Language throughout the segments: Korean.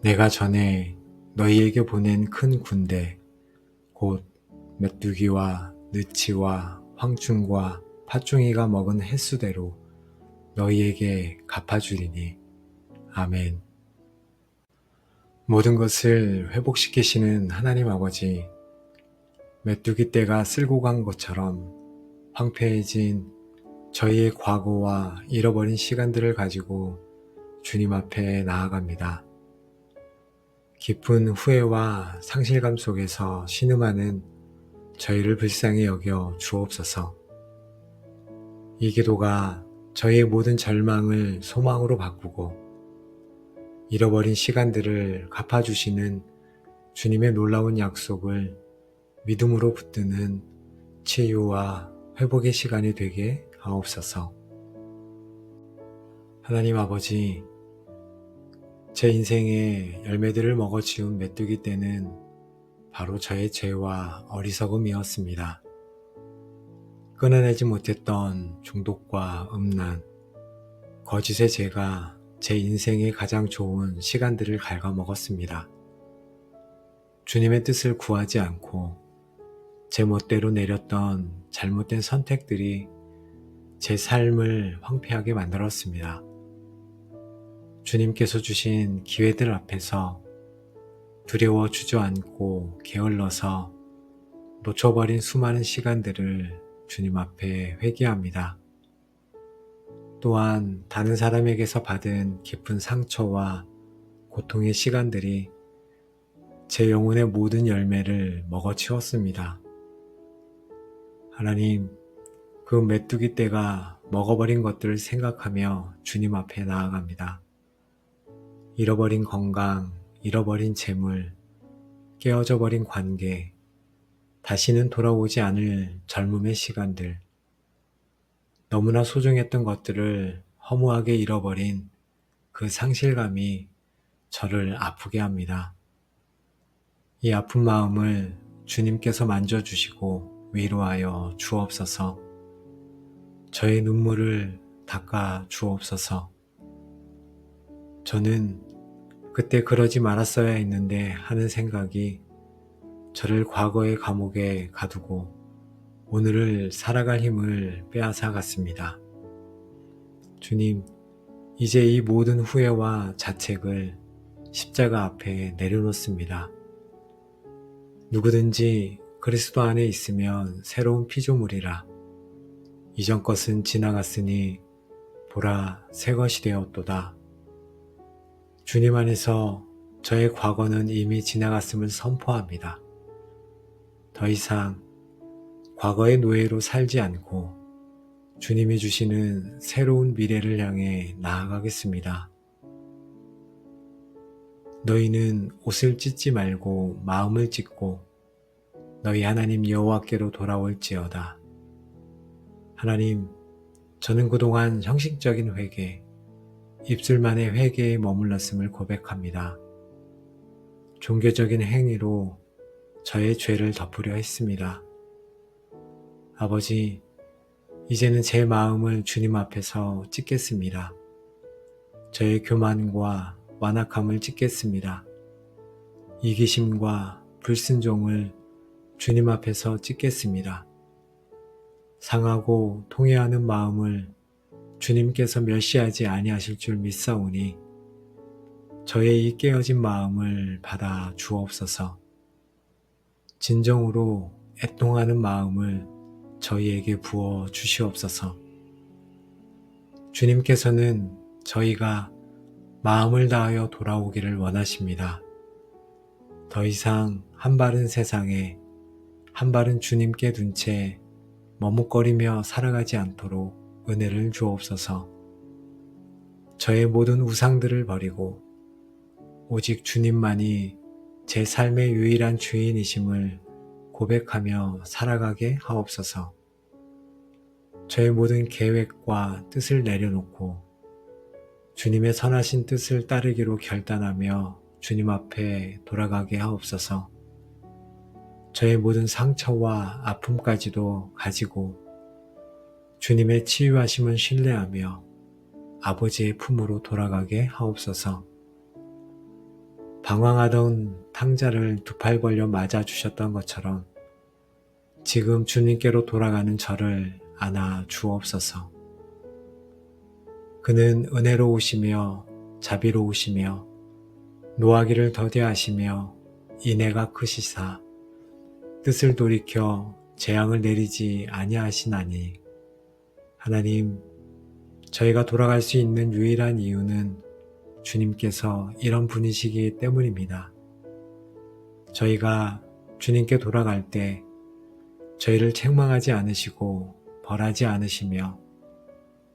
내가 전에 너희에게 보낸 큰 군대, 곧 메뚜기와 느치와 황충과 팥종이가 먹은 횟수대로 너희에게 갚아주리니. 아멘. 모든 것을 회복시키시는 하나님 아버지, 메뚜기 떼가 쓸고 간 것처럼 황폐해진 저희의 과거와 잃어버린 시간들을 가지고 주님 앞에 나아갑니다. 깊은 후회와 상실감 속에서 신음하는 저희를 불쌍히 여겨 주옵소서. 이 기도가 저희의 모든 절망을 소망으로 바꾸고 잃어버린 시간들을 갚아주시는 주님의 놀라운 약속을 믿음으로 붙드는 치유와 회복의 시간이 되게 하옵소서. 하나님 아버지, 제 인생의 열매들을 먹어치운 메뚜기 떼는 바로 저의 죄와 어리석음이었습니다. 끊어내지 못했던 중독과 음란, 거짓의 죄가 제 인생의 가장 좋은 시간들을 갉아먹었습니다. 주님의 뜻을 구하지 않고 제 멋대로 내렸던 잘못된 선택들이 제 삶을 황폐하게 만들었습니다. 주님께서 주신 기회들 앞에서 두려워 주저앉고 게을러서 놓쳐버린 수많은 시간들을 주님 앞에 회개합니다. 또한 다른 사람에게서 받은 깊은 상처와 고통의 시간들이 제 영혼의 모든 열매를 먹어치웠습니다. 하나님, 그 메뚜기 떼가 먹어버린 것들을 생각하며 주님 앞에 나아갑니다. 잃어버린 건강, 잃어버린 재물, 깨어져 버린 관계, 다시는 돌아오지 않을 젊음의 시간들, 너무나 소중했던 것들을 허무하게 잃어버린 그 상실감이 저를 아프게 합니다. 이 아픈 마음을 주님께서 만져주시고 위로하여 주옵소서. 저의 눈물을 닦아 주옵소서. 저는 그때 그러지 말았어야 했는데 하는 생각이 저를 과거의 감옥에 가두고 오늘을 살아갈 힘을 빼앗아 갔습니다. 주님, 이제 이 모든 후회와 자책을 십자가 앞에 내려놓습니다. 누구든지 그리스도 안에 있으면 새로운 피조물이라. 이전 것은 지나갔으니 보라 새 것이 되었도다. 주님 안에서 저의 과거는 이미 지나갔음을 선포합니다. 더 이상 과거의 노예로 살지 않고 주님이 주시는 새로운 미래를 향해 나아가겠습니다. 너희는 옷을 찢지 말고 마음을 찢고 너희 하나님 여호와께로 돌아올지어다. 하나님, 저는 그동안 형식적인 회개, 입술만의 회개에 머물렀음을 고백합니다. 종교적인 행위로 저의 죄를 덮으려 했습니다. 아버지, 이제는 제 마음을 주님 앞에서 찢겠습니다. 저의 교만과 완악함을 찢겠습니다. 이기심과 불순종을 주님 앞에서 찢겠습니다. 상하고 통회하는 마음을 주님께서 멸시하지 아니하실 줄 믿사오니 저의 이 깨어진 마음을 받아 주옵소서. 진정으로 애통하는 마음을 저희에게 부어 주시옵소서. 주님께서는 저희가 마음을 다하여 돌아오기를 원하십니다. 더 이상 한 발은 세상에, 한 발은 주님께 둔 채 머뭇거리며 살아가지 않도록 은혜를 주옵소서. 저의 모든 우상들을 버리고 오직 주님만이 제 삶의 유일한 주인이심을 고백하며 살아가게 하옵소서. 저의 모든 계획과 뜻을 내려놓고 주님의 선하신 뜻을 따르기로 결단하며 주님 앞에 돌아가게 하옵소서. 저의 모든 상처와 아픔까지도 가지고 주님의 치유하심을 신뢰하며 아버지의 품으로 돌아가게 하옵소서. 방황하던 탕자를 두 팔 벌려 맞아주셨던 것처럼 지금 주님께로 돌아가는 저를 안아 주옵소서. 그는 은혜로우시며 자비로우시며 노하기를 더디하시며 인애가 크시사 뜻을 돌이켜 재앙을 내리지 아니하시나니. 하나님, 저희가 돌아갈 수 있는 유일한 이유는 주님께서 이런 분이시기 때문입니다. 저희가 주님께 돌아갈 때 저희를 책망하지 않으시고 벌하지 않으시며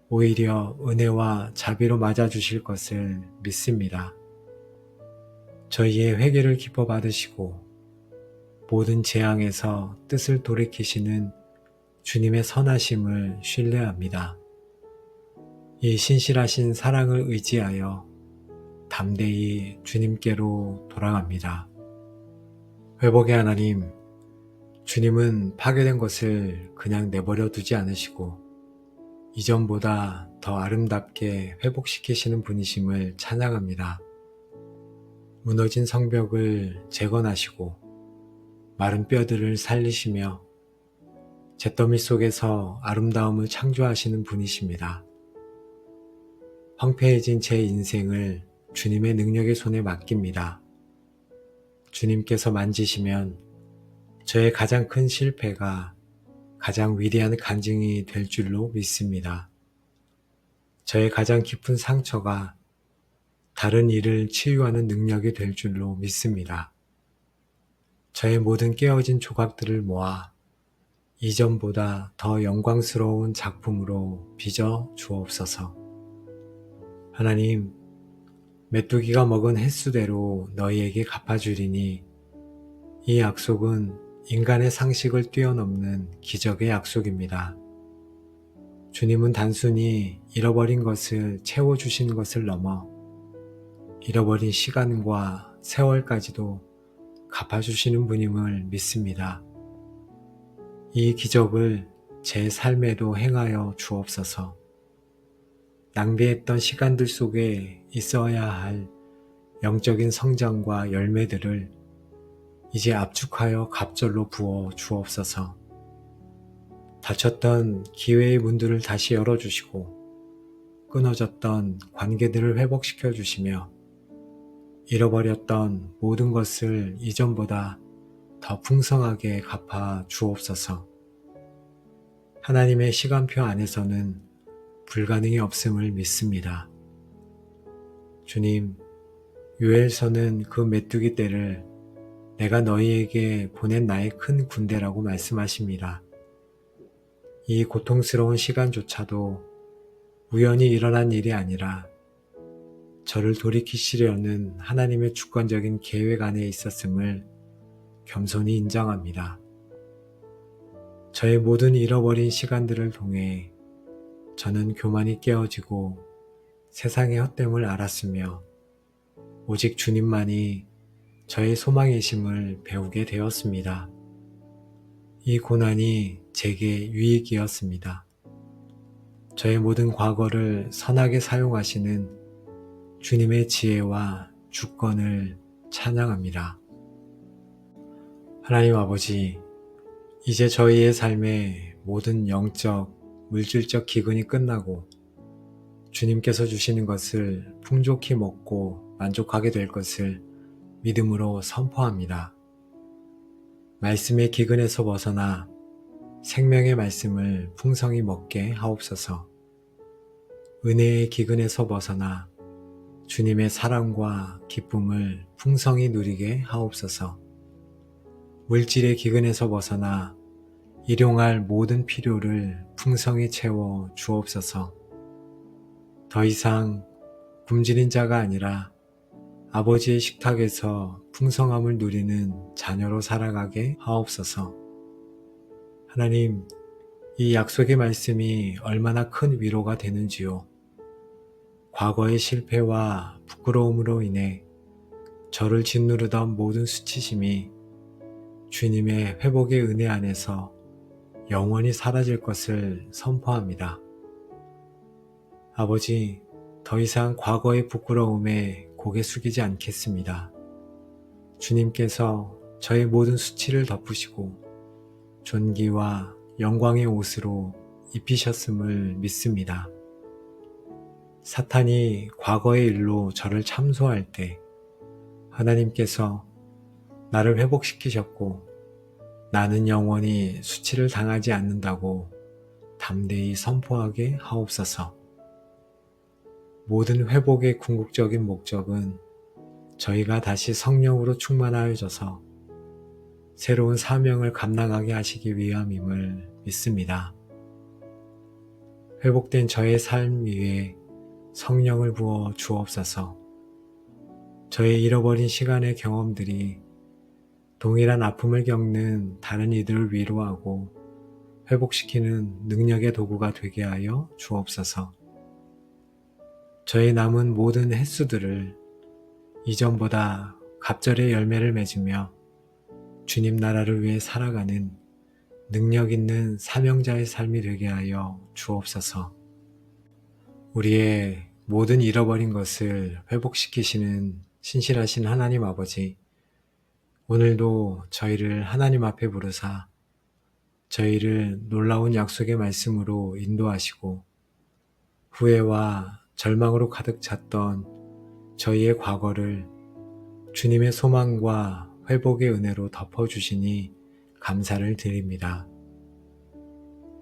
오히려 은혜와 자비로 맞아주실 것을 믿습니다. 저희의 회개를 기뻐 받으시고 모든 재앙에서 뜻을 돌이키시는 주님의 선하심을 신뢰합니다. 이 신실하신 사랑을 의지하여 담대히 주님께로 돌아갑니다. 회복의 하나님, 주님은 파괴된 것을 그냥 내버려 두지 않으시고 이전보다 더 아름답게 회복시키시는 분이심을 찬양합니다. 무너진 성벽을 재건하시고 마른 뼈들을 살리시며 잿더미 속에서 아름다움을 창조하시는 분이십니다. 황폐해진 제 인생을 주님의 능력의 손에 맡깁니다. 주님께서 만지시면 저의 가장 큰 실패가 가장 위대한 간증이 될 줄로 믿습니다. 저의 가장 깊은 상처가 다른 이를 치유하는 능력이 될 줄로 믿습니다. 저의 모든 깨어진 조각들을 모아 이전보다 더 영광스러운 작품으로 빚어 주옵소서. 하나님, 메뚜기가 먹은 횟수대로 너희에게 갚아주리니 이 약속은 인간의 상식을 뛰어넘는 기적의 약속입니다. 주님은 단순히 잃어버린 것을 채워주신 것을 넘어 잃어버린 시간과 세월까지도 갚아주시는 분임을 믿습니다. 이 기적을 제 삶에도 행하여 주옵소서. 낭비했던 시간들 속에 있어야 할 영적인 성장과 열매들을 이제 압축하여 갑절로 부어 주옵소서. 닫혔던 기회의 문들을 다시 열어주시고 끊어졌던 관계들을 회복시켜 주시며 잃어버렸던 모든 것을 이전보다 더 풍성하게 갚아 주옵소서. 하나님의 시간표 안에서는 불가능이 없음을 믿습니다. 주님, 요엘서는 그 메뚜기 떼를 내가 너희에게 보낸 나의 큰 군대라고 말씀하십니다. 이 고통스러운 시간조차도 우연히 일어난 일이 아니라 저를 돌이키시려는 하나님의 주권적인 계획 안에 있었음을 겸손히 인정합니다. 저의 모든 잃어버린 시간들을 통해 저는 교만이 깨어지고 세상의 헛됨을 알았으며 오직 주님만이 저의 소망이심을 배우게 되었습니다. 이 고난이 제게 유익이었습니다. 저의 모든 과거를 선하게 사용하시는 주님의 지혜와 주권을 찬양합니다. 하나님 아버지, 이제 저희의 삶의 모든 영적, 물질적 기근이 끝나고 주님께서 주시는 것을 풍족히 먹고 만족하게 될 것을 믿음으로 선포합니다. 말씀의 기근에서 벗어나 생명의 말씀을 풍성히 먹게 하옵소서. 은혜의 기근에서 벗어나 주님의 사랑과 기쁨을 풍성히 누리게 하옵소서. 물질의 기근에서 벗어나 일용할 모든 필요를 풍성히 채워 주옵소서. 더 이상 굶주린 자가 아니라 아버지의 식탁에서 풍성함을 누리는 자녀로 살아가게 하옵소서. 하나님, 이 약속의 말씀이 얼마나 큰 위로가 되는지요. 과거의 실패와 부끄러움으로 인해 저를 짓누르던 모든 수치심이 주님의 회복의 은혜 안에서 영원히 사라질 것을 선포합니다. 아버지, 더 이상 과거의 부끄러움에 고개 숙이지 않겠습니다. 주님께서 저의 모든 수치를 덮으시고 존귀와 영광의 옷으로 입히셨음을 믿습니다. 사탄이 과거의 일로 저를 참소할 때 하나님께서 나를 회복시키셨고 나는 영원히 수치를 당하지 않는다고 담대히 선포하게 하옵소서. 모든 회복의 궁극적인 목적은 저희가 다시 성령으로 충만하여져서 새로운 사명을 감당하게 하시기 위함임을 믿습니다. 회복된 저의 삶 위에 성령을 부어 주옵소서. 저의 잃어버린 시간의 경험들이 동일한 아픔을 겪는 다른 이들을 위로하고 회복시키는 능력의 도구가 되게 하여 주옵소서. 저의 남은 모든 횟수들을 이전보다 갑절의 열매를 맺으며 주님 나라를 위해 살아가는 능력 있는 사명자의 삶이 되게 하여 주옵소서. 우리의 모든 잃어버린 것을 회복시키시는 신실하신 하나님 아버지, 오늘도 저희를 하나님 앞에 부르사 저희를 놀라운 약속의 말씀으로 인도하시고 후회와 절망으로 가득 찼던 저희의 과거를 주님의 소망과 회복의 은혜로 덮어주시니 감사를 드립니다.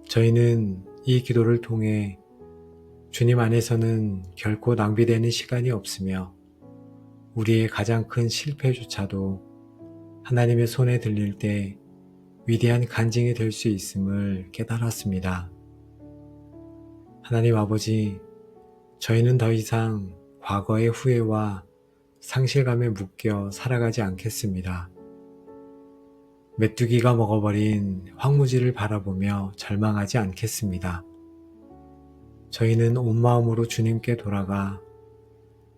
저희는 이 기도를 통해 주님 안에서는 결코 낭비되는 시간이 없으며 우리의 가장 큰 실패조차도 하나님의 손에 들릴 때 위대한 간증이 될 수 있음을 깨달았습니다. 하나님 아버지, 저희는 더 이상 과거의 후회와 상실감에 묶여 살아가지 않겠습니다. 메뚜기가 먹어버린 황무지를 바라보며 절망하지 않겠습니다. 저희는 온 마음으로 주님께 돌아가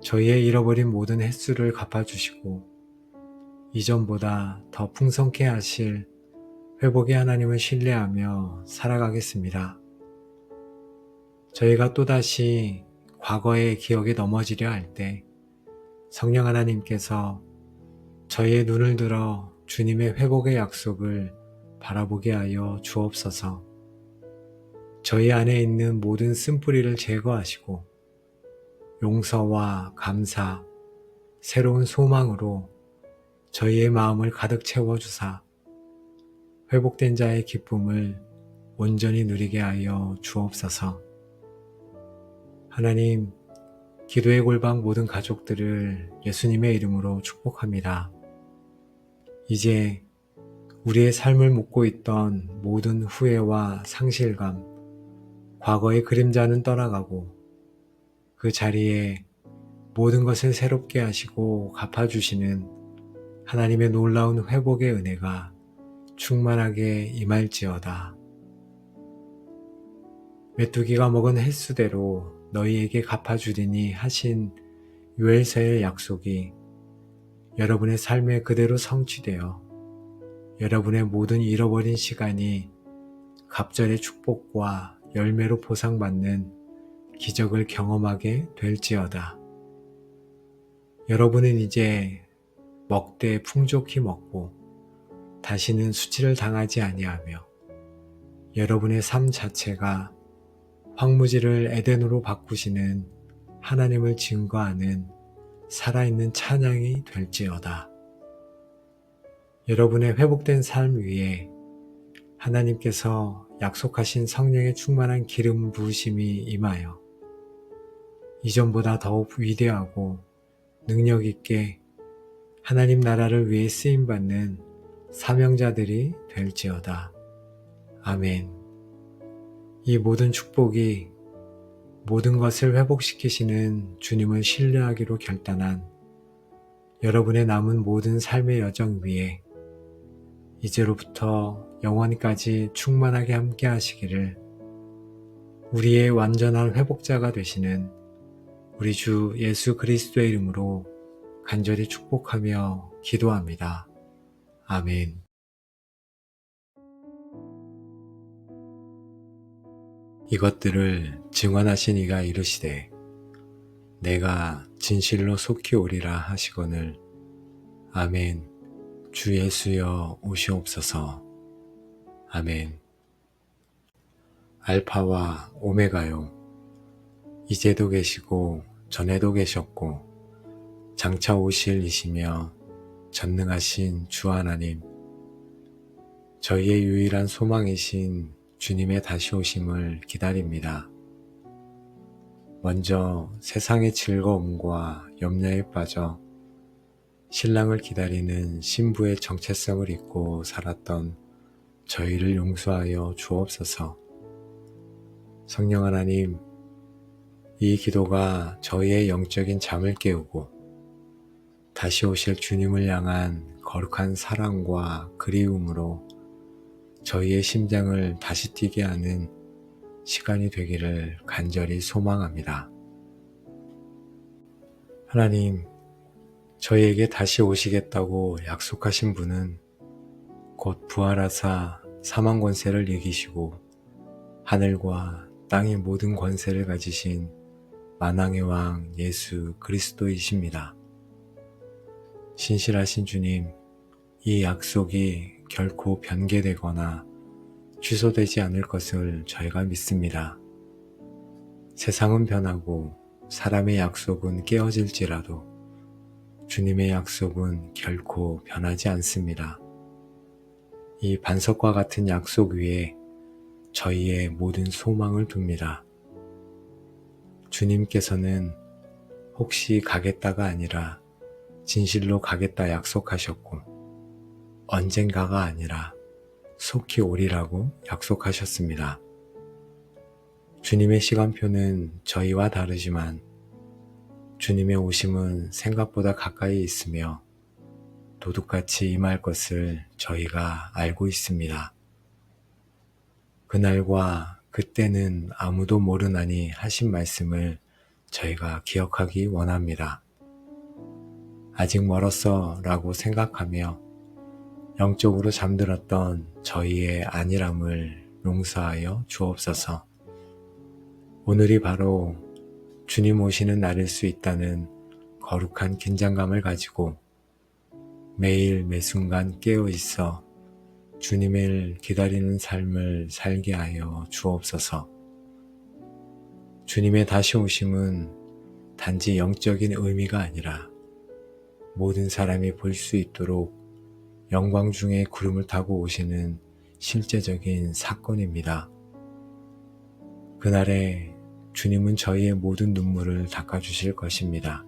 저희의 잃어버린 모든 횟수를 갚아주시고 이전보다 더 풍성케 하실 회복의 하나님을 신뢰하며 살아가겠습니다. 저희가 또다시 과거의 기억에 넘어지려 할 때 성령 하나님께서 저희의 눈을 들어 주님의 회복의 약속을 바라보게 하여 주옵소서. 저희 안에 있는 모든 쓴뿌리를 제거하시고 용서와 감사, 새로운 소망으로 저희의 마음을 가득 채워주사 회복된 자의 기쁨을 온전히 누리게 하여 주옵소서. 하나님, 기도의 골방 모든 가족들을 예수님의 이름으로 축복합니다. 이제 우리의 삶을 묶고 있던 모든 후회와 상실감, 과거의 그림자는 떠나가고 그 자리에 모든 것을 새롭게 하시고 갚아주시는 하나님의 놀라운 회복의 은혜가 충만하게 임할지어다. 메뚜기가 먹은 횟수대로 너희에게 갚아주리니 하신 요엘서의 약속이 여러분의 삶에 그대로 성취되어 여러분의 모든 잃어버린 시간이 갑절의 축복과 열매로 보상받는 기적을 경험하게 될지어다. 여러분은 이제 먹되 풍족히 먹고 다시는 수치를 당하지 아니하며 여러분의 삶 자체가 황무지를 에덴으로 바꾸시는 하나님을 증거하는 살아있는 찬양이 될지어다. 여러분의 회복된 삶 위에 하나님께서 약속하신 성령의 충만한 기름 부으심이 임하여 이전보다 더욱 위대하고 능력 있게 하나님 나라를 위해 쓰임받는 사명자들이 될지어다. 아멘. 이 모든 축복이 모든 것을 회복시키시는 주님을 신뢰하기로 결단한 여러분의 남은 모든 삶의 여정 위에 이제로부터 영원까지 충만하게 함께 하시기를 우리의 완전한 회복자가 되시는 우리 주 예수 그리스도의 이름으로 간절히 축복하며 기도합니다. 아멘. 이것들을 증언하신 이가 이르시되 내가 진실로 속히 오리라 하시거늘 아멘. 주 예수여 오시옵소서. 아멘. 알파와 오메가요. 이제도 계시고 전에도 계셨고 장차 오실 이시며 전능하신 주 하나님, 저희의 유일한 소망이신 주님의 다시 오심을 기다립니다. 먼저 세상의 즐거움과 염려에 빠져 신랑을 기다리는 신부의 정체성을 잊고 살았던 저희를 용서하여 주옵소서. 성령 하나님, 이 기도가 저희의 영적인 잠을 깨우고 다시 오실 주님을 향한 거룩한 사랑과 그리움으로 저희의 심장을 다시 뛰게 하는 시간이 되기를 간절히 소망합니다. 하나님, 저희에게 다시 오시겠다고 약속하신 분은 곧 부활하사 사망 권세를 이기시고 하늘과 땅의 모든 권세를 가지신 만왕의 왕 예수 그리스도이십니다. 신실하신 주님, 이 약속이 결코 변개되거나 취소되지 않을 것을 저희가 믿습니다. 세상은 변하고 사람의 약속은 깨어질지라도 주님의 약속은 결코 변하지 않습니다. 이 반석과 같은 약속 위에 저희의 모든 소망을 둡니다. 주님께서는 혹시 가겠다가 아니라 진실로 가겠다 약속하셨고 언젠가가 아니라 속히 오리라고 약속하셨습니다. 주님의 시간표는 저희와 다르지만 주님의 오심은 생각보다 가까이 있으며 도둑같이 임할 것을 저희가 알고 있습니다. 그날과 그때는 아무도 모르나니 하신 말씀을 저희가 기억하기 원합니다. 아직 멀었어 라고 생각하며 영적으로 잠들었던 저희의 안일함을 용서하여 주옵소서. 오늘이 바로 주님 오시는 날일 수 있다는 거룩한 긴장감을 가지고 매일 매순간 깨어 있어 주님을 기다리는 삶을 살게 하여 주옵소서. 주님의 다시 오심은 단지 영적인 의미가 아니라 모든 사람이 볼 수 있도록 영광 중에 구름을 타고 오시는 실제적인 사건입니다. 그날에 주님은 저희의 모든 눈물을 닦아주실 것입니다.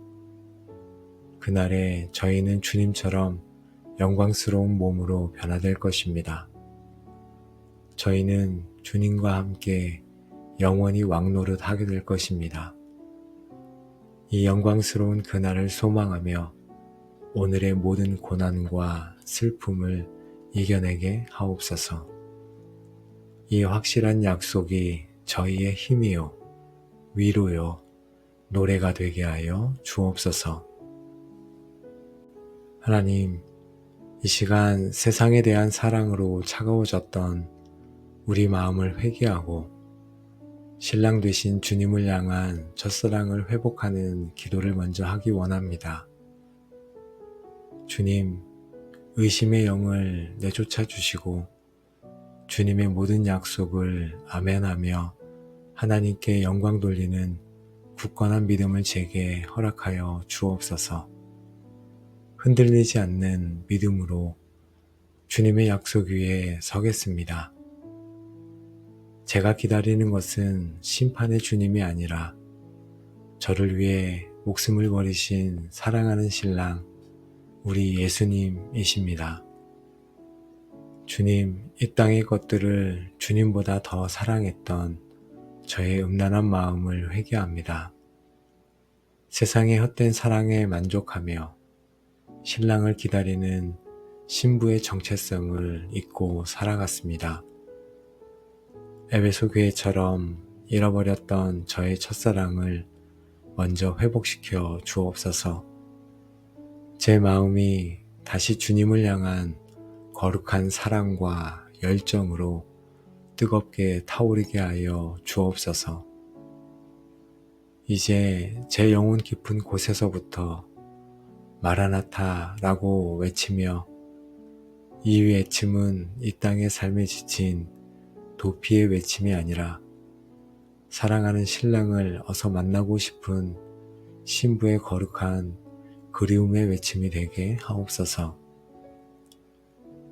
그날에 저희는 주님처럼 영광스러운 몸으로 변화될 것입니다. 저희는 주님과 함께 영원히 왕노릇 하게 될 것입니다. 이 영광스러운 그날을 소망하며 오늘의 모든 고난과 슬픔을 이겨내게 하옵소서. 이 확실한 약속이 저희의 힘이요, 위로요, 노래가 되게 하여 주옵소서. 하나님, 이 시간 세상에 대한 사랑으로 차가워졌던 우리 마음을 회개하고 신랑 되신 주님을 향한 첫사랑을 회복하는 기도를 먼저 하기 원합니다. 주님, 의심의 영을 내쫓아 주시고 주님의 모든 약속을 아멘하며 하나님께 영광 돌리는 굳건한 믿음을 제게 허락하여 주옵소서. 흔들리지 않는 믿음으로 주님의 약속 위에 서겠습니다. 제가 기다리는 것은 심판의 주님이 아니라 저를 위해 목숨을 버리신 사랑하는 신랑 우리 예수님이십니다. 주님, 이 땅의 것들을 주님보다 더 사랑했던 저의 음란한 마음을 회개합니다. 세상의 헛된 사랑에 만족하며 신랑을 기다리는 신부의 정체성을 잊고 살아갔습니다. 에베소 교회처럼 잃어버렸던 저의 첫사랑을 먼저 회복시켜 주옵소서. 제 마음이 다시 주님을 향한 거룩한 사랑과 열정으로 뜨겁게 타오르게 하여 주옵소서. 이제 제 영혼 깊은 곳에서부터 마라나타라고 외치며 이 외침은 이 땅의 삶에 지친 도피의 외침이 아니라 사랑하는 신랑을 어서 만나고 싶은 신부의 거룩한 그리움의 외침이 되게 하옵소서.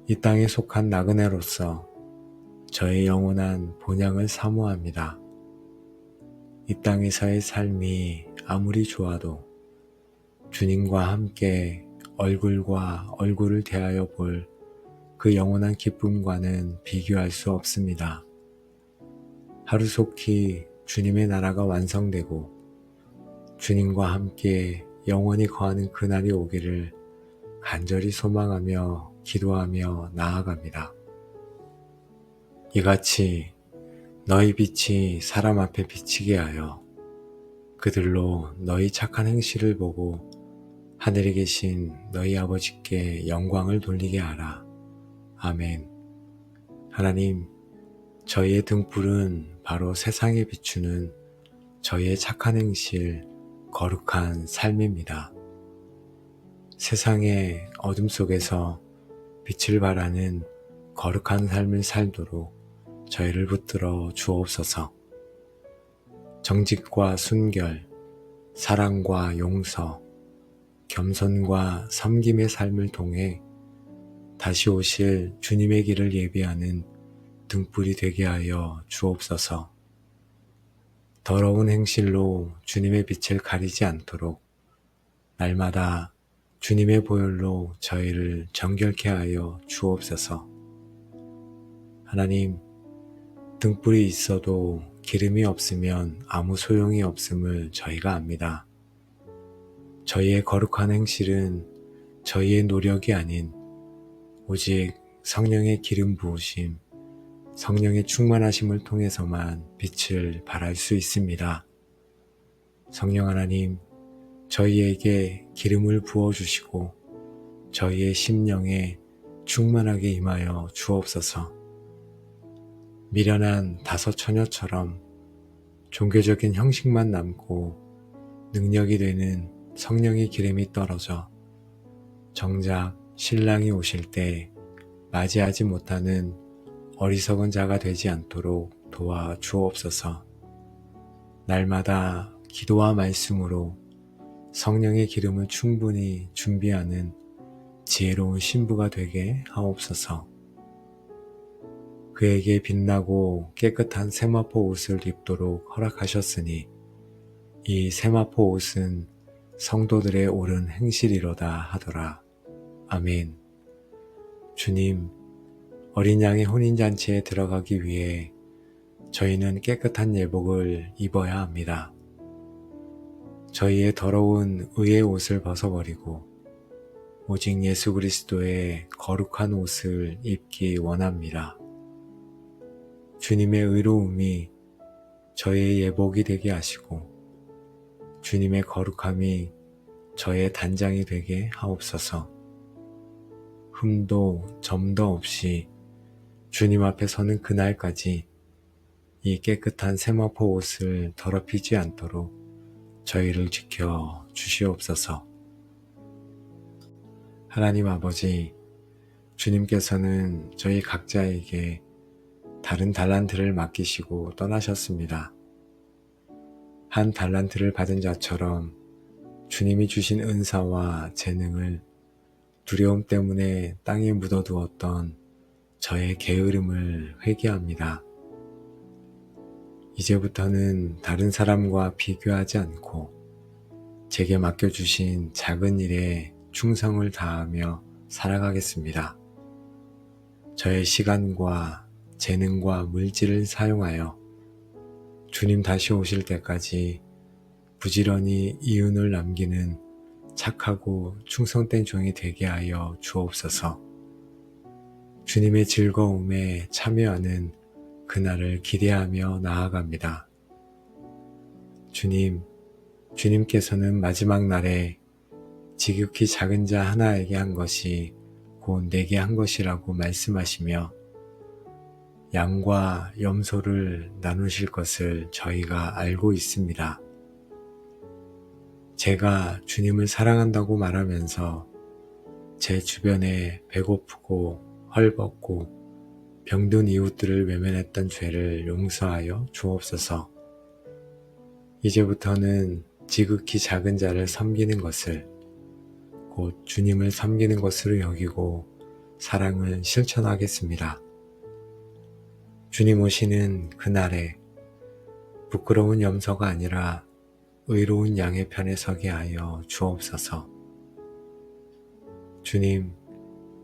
이 땅에 속한 나그네로서 저의 영원한 본향을 사모합니다. 이 땅에서의 삶이 아무리 좋아도 주님과 함께 얼굴과 얼굴을 대하여 볼 그 영원한 기쁨과는 비교할 수 없습니다. 하루속히 주님의 나라가 완성되고 주님과 함께 영원히 거하는 그날이 오기를 간절히 소망하며 기도하며 나아갑니다. 이같이 너희 빛이 사람 앞에 비치게 하여 그들로 너희 착한 행실을 보고 하늘에 계신 너희 아버지께 영광을 돌리게 하라. 아멘. 하나님, 저희의 등불은 바로 세상에 비추는 저희의 착한 행실, 거룩한 삶입니다. 세상의 어둠 속에서 빛을 발하는 거룩한 삶을 살도록 저희를 붙들어 주옵소서. 정직과 순결, 사랑과 용서, 겸손과 섬김의 삶을 통해 다시 오실 주님의 길을 예비하는 등불이 되게 하여 주옵소서. 더러운 행실로 주님의 빛을 가리지 않도록 날마다 주님의 보혈로 저희를 정결케 하여 주옵소서. 하나님, 등불이 있어도 기름이 없으면 아무 소용이 없음을 저희가 압니다. 저희의 거룩한 행실은 저희의 노력이 아닌 오직 성령의 기름 부으심, 성령의 충만하심을 통해서만 빛을 발할 수 있습니다. 성령 하나님, 저희에게 기름을 부어주시고 저희의 심령에 충만하게 임하여 주옵소서. 미련한 다섯 처녀처럼 종교적인 형식만 남고 능력이 되는 성령의 기름이 떨어져 정작 신랑이 오실 때 맞이하지 못하는 어리석은 자가 되지 않도록 도와 주옵소서. 날마다 기도와 말씀으로 성령의 기름을 충분히 준비하는 지혜로운 신부가 되게 하옵소서. 그에게 빛나고 깨끗한 세마포 옷을 입도록 허락하셨으니 이 세마포 옷은 성도들의 옳은 행실이로다 하더라. 아멘. 주님, 어린 양의 혼인잔치에 들어가기 위해 저희는 깨끗한 예복을 입어야 합니다. 저희의 더러운 의의 옷을 벗어버리고 오직 예수 그리스도의 거룩한 옷을 입기 원합니다. 주님의 의로움이 저의 예복이 되게 하시고 주님의 거룩함이 저의 단장이 되게 하옵소서. 흠도 점도 없이 주님 앞에 서는 그날까지 이 깨끗한 세마포 옷을 더럽히지 않도록 저희를 지켜 주시옵소서. 하나님 아버지, 주님께서는 저희 각자에게 다른 달란트를 맡기시고 떠나셨습니다. 한 달란트를 받은 자처럼 주님이 주신 은사와 재능을 두려움 때문에 땅에 묻어두었던 저의 게으름을 회개합니다. 이제부터는 다른 사람과 비교하지 않고 제게 맡겨주신 작은 일에 충성을 다하며 살아가겠습니다. 저의 시간과 재능과 물질을 사용하여 주님 다시 오실 때까지 부지런히 이윤을 남기는 착하고 충성된 종이 되게 하여 주옵소서. 주님의 즐거움에 참여하는 그날을 기대하며 나아갑니다. 주님께서는 마지막 날에 지극히 작은 자 하나에게 한 것이 곧 내게 한 것이라고 말씀하시며 양과 염소를 나누실 것을 저희가 알고 있습니다. 제가 주님을 사랑한다고 말하면서 제 주변에 배고프고 헐벗고 병든 이웃들을 외면했던 죄를 용서하여 주옵소서. 이제부터는 지극히 작은 자를 섬기는 것을 곧 주님을 섬기는 것으로 여기고 사랑을 실천하겠습니다. 주님 오시는 그날에 부끄러운 염소가 아니라 의로운 양의 편에 서게 하여 주옵소서.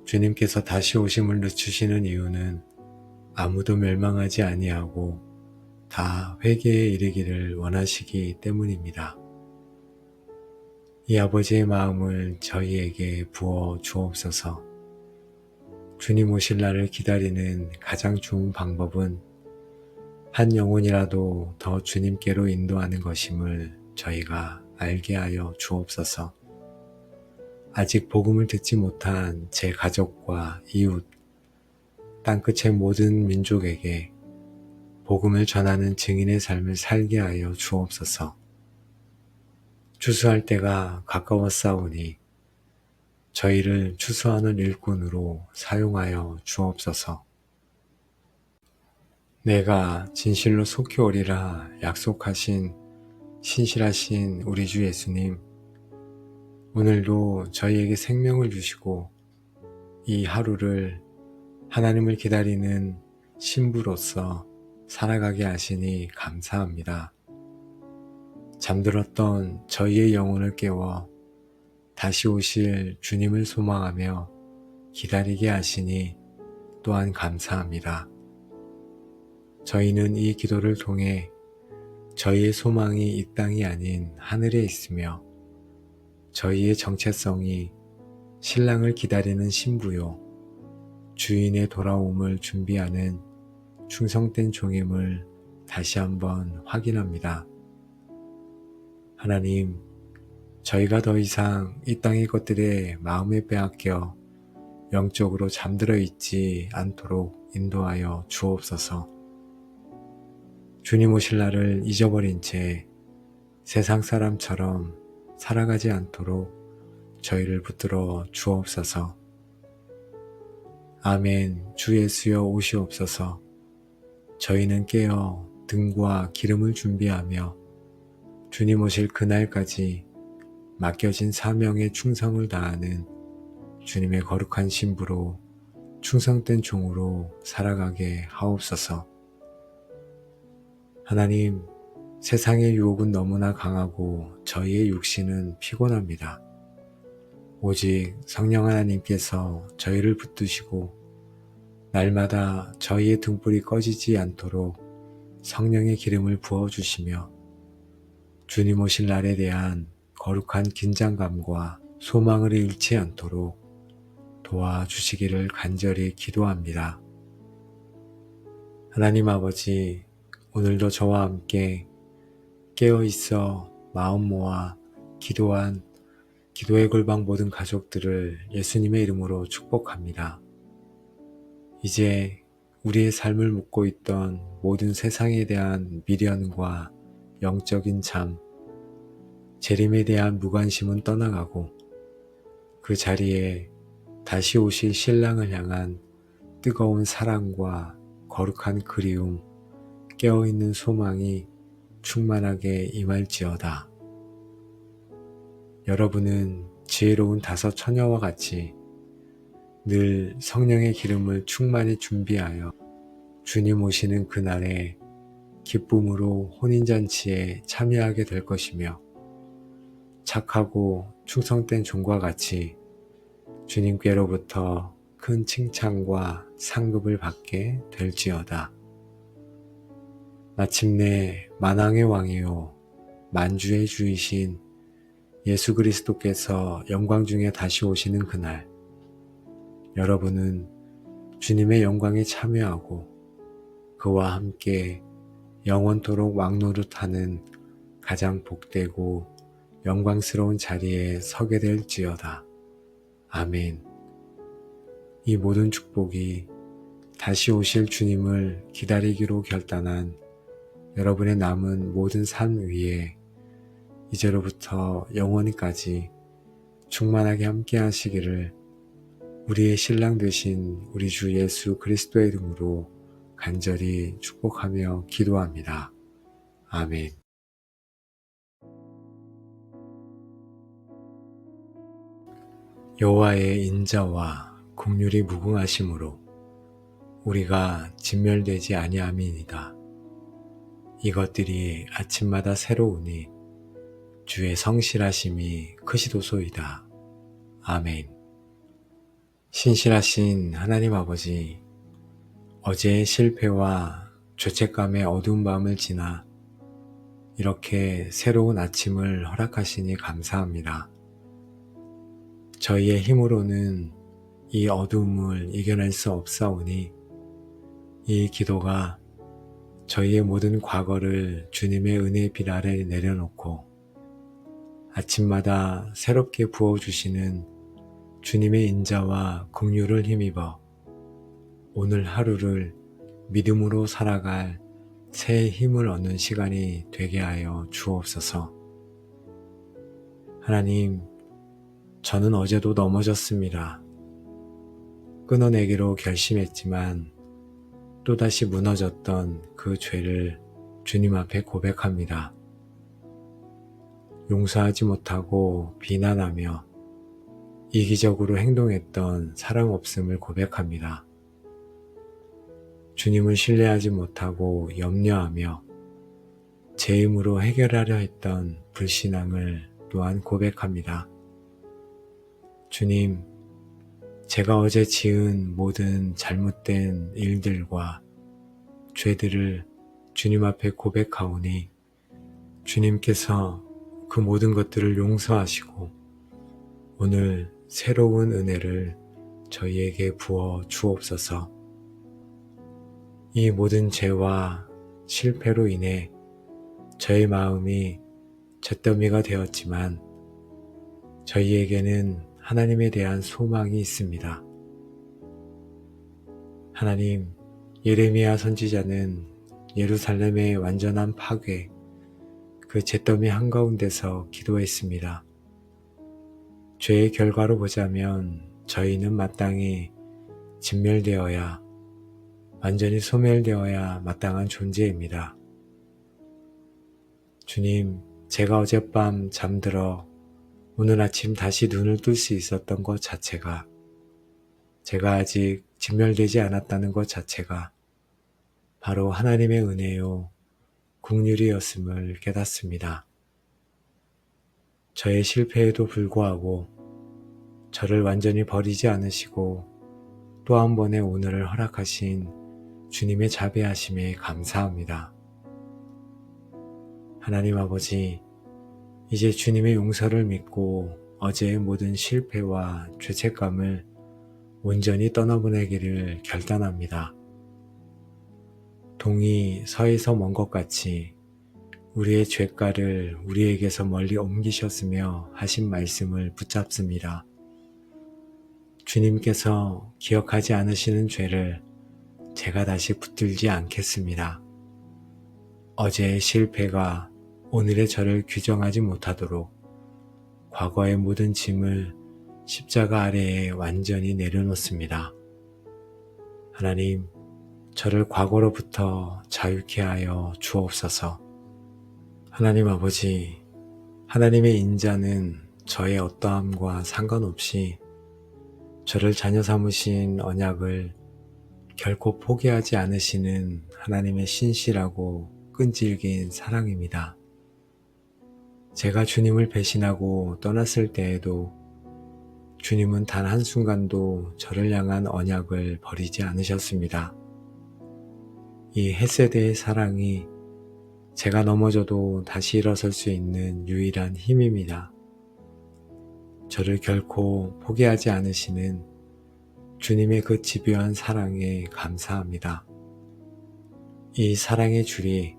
주님께서 다시 오심을 늦추시는 이유는 아무도 멸망하지 아니하고 다 회개에 이르기를 원하시기 때문입니다. 이 아버지의 마음을 저희에게 부어 주옵소서. 주님 오실 날을 기다리는 가장 좋은 방법은 한 영혼이라도 더 주님께로 인도하는 것임을 저희가 알게 하여 주옵소서. 아직 복음을 듣지 못한 제 가족과 이웃, 땅끝의 모든 민족에게 복음을 전하는 증인의 삶을 살게 하여 주옵소서. 추수할 때가 가까웠사오니 저희를 추수하는 일꾼으로 사용하여 주옵소서. 내가 진실로 속히 오리라 약속하신 신실하신 우리 주 예수님, 오늘도 저희에게 생명을 주시고 이 하루를 하나님을 기다리는 신부로서 살아가게 하시니 감사합니다. 잠들었던 저희의 영혼을 깨워 다시 오실 주님을 소망하며 기다리게 하시니 또한 감사합니다. 저희는 이 기도를 통해 저희의 소망이 이 땅이 아닌 하늘에 있으며 저희의 정체성이 신랑을 기다리는 신부요 주인의 돌아옴을 준비하는 충성된 종임을 다시 한번 확인합니다. 하나님, 저희가 더 이상 이 땅의 것들에 마음에 빼앗겨 영적으로 잠들어 있지 않도록 인도하여 주옵소서. 주님 오실 날을 잊어버린 채 세상 사람처럼 살아가지 않도록 저희를 붙들어 주옵소서. 아멘. 주 예수여 오시옵소서. 저희는 깨어 등과 기름을 준비하며 주님 오실 그날까지 맡겨진 사명에 충성을 다하는 주님의 거룩한 신부로 충성된 종으로 살아가게 하옵소서. 하나님, 세상의 유혹은 너무나 강하고 저희의 육신은 피곤합니다. 오직 성령 하나님께서 저희를 붙드시고 날마다 저희의 등불이 꺼지지 않도록 성령의 기름을 부어주시며 주님 오실 날에 대한 거룩한 긴장감과 소망을 잃지 않도록 도와주시기를 간절히 기도합니다. 하나님 아버지, 오늘도 저와 함께 깨어있어 마음 모아 기도한 기도의 골방 모든 가족들을 예수님의 이름으로 축복합니다. 이제 우리의 삶을 묻고 있던 모든 세상에 대한 미련과 영적인 잠, 재림에 대한 무관심은 떠나가고 그 자리에 다시 오실 신랑을 향한 뜨거운 사랑과 거룩한 그리움, 깨어있는 소망이 충만하게 임할지어다. 여러분은 지혜로운 다섯 처녀와 같이 늘 성령의 기름을 충만히 준비하여 주님 오시는 그날에 기쁨으로 혼인잔치에 참여하게 될 것이며 착하고 충성된 종과 같이 주님께로부터 큰 칭찬과 상급을 받게 될지어다. 마침내 만왕의 왕이요 만주의 주이신 예수 그리스도께서 영광 중에 다시 오시는 그날, 여러분은 주님의 영광에 참여하고 그와 함께 영원토록 왕노릇하는 가장 복되고 영광스러운 자리에 서게 될지어다. 아멘. 이 모든 축복이 다시 오실 주님을 기다리기로 결단한 여러분의 남은 모든 삶 위에 이제로부터 영원히까지 충만하게 함께 하시기를 우리의 신랑 되신 우리 주 예수 그리스도의 이름으로 간절히 축복하며 기도합니다. 아멘. 여호와의 인자와 긍휼이 무궁하심으로 우리가 진멸되지 아니함이니이다. 이것들이 아침마다 새로우니 주의 성실하심이 크시도소이다. 아멘. 신실하신 하나님 아버지, 어제의 실패와 죄책감의 어두운 밤을 지나 이렇게 새로운 아침을 허락하시니 감사합니다. 저희의 힘으로는 이 어두움을 이겨낼 수 없사오니 이 기도가 저희의 모든 과거를 주님의 은혜의 빛 아래 내려놓고 아침마다 새롭게 부어주시는 주님의 인자와 긍휼을 힘입어 오늘 하루를 믿음으로 살아갈 새 힘을 얻는 시간이 되게 하여 주옵소서. 하나님, 저는 어제도 넘어졌습니다. 끊어내기로 결심했지만 또다시 무너졌던 그 죄를 주님 앞에 고백합니다. 용서하지 못하고 비난하며 이기적으로 행동했던 사랑 없음을 고백합니다. 주님을 신뢰하지 못하고 염려하며 제 힘으로 해결하려 했던 불신앙을 또한 고백합니다. 주님, 제가 어제 지은 모든 잘못된 일들과 죄들을 주님 앞에 고백하오니 주님께서 그 모든 것들을 용서하시고 오늘 새로운 은혜를 저희에게 부어 주옵소서. 이 모든 죄와 실패로 인해 저의 마음이 잿더미가 되었지만 저희에게는 하나님에 대한 소망이 있습니다. 하나님, 예레미야 선지자는 예루살렘의 완전한 파괴, 그 잿더미 한가운데서 기도했습니다. 죄의 결과로 보자면 저희는 마땅히 진멸되어야, 완전히 소멸되어야 마땅한 존재입니다. 주님, 제가 어젯밤 잠들어 오늘 아침 다시 눈을 뜰 수 있었던 것 자체가, 제가 아직 진멸되지 않았다는 것 자체가 바로 하나님의 은혜요, 긍휼이었음을 깨닫습니다. 저의 실패에도 불구하고 저를 완전히 버리지 않으시고 또 한 번의 오늘을 허락하신 주님의 자비하심에 감사합니다. 하나님 아버지, 이제 주님의 용서를 믿고 어제의 모든 실패와 죄책감을 온전히 떠나보내기를 결단합니다. 동이 서에서 먼 것 같이 우리의 죄가를 우리에게서 멀리 옮기셨으며 하신 말씀을 붙잡습니다. 주님께서 기억하지 않으시는 죄를 제가 다시 붙들지 않겠습니다. 어제의 실패가 오늘의 저를 규정하지 못하도록 과거의 모든 짐을 십자가 아래에 완전히 내려놓습니다. 하나님, 저를 과거로부터 자유케 하여 주옵소서. 하나님 아버지, 하나님의 인자는 저의 어떠함과 상관없이 저를 자녀 삼으신 언약을 결코 포기하지 않으시는 하나님의 신실하고 끈질긴 사랑입니다. 제가 주님을 배신하고 떠났을 때에도 주님은 단 한순간도 저를 향한 언약을 버리지 않으셨습니다. 이 헷세대의 사랑이 제가 넘어져도 다시 일어설 수 있는 유일한 힘입니다. 저를 결코 포기하지 않으시는 주님의 그 집요한 사랑에 감사합니다. 이 사랑의 줄이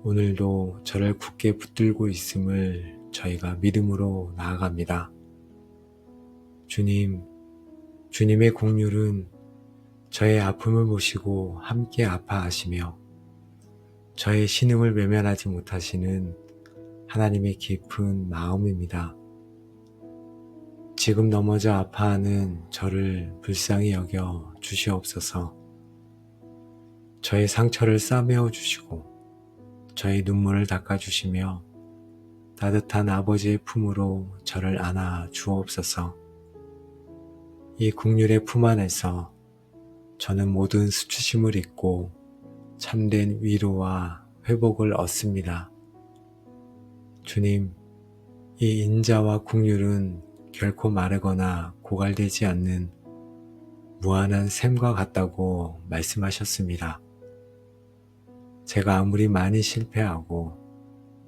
오늘도 저를 굳게 붙들고 있음을 저희가 믿음으로 나아갑니다. 주님, 주님의 긍휼은 저의 아픔을 보시고 함께 아파하시며 저의 신음을 외면하지 못하시는 하나님의 깊은 마음입니다. 지금 넘어져 아파하는 저를 불쌍히 여겨 주시옵소서. 저의 상처를 싸매어 주시고 저의 눈물을 닦아주시며 따뜻한 아버지의 품으로 저를 안아 주옵소서. 이 국률의 품 안에서 저는 모든 수치심을 잊고 참된 위로와 회복을 얻습니다. 주님, 이 인자와 국률은 결코 마르거나 고갈되지 않는 무한한 샘과 같다고 말씀하셨습니다. 제가 아무리 많이 실패하고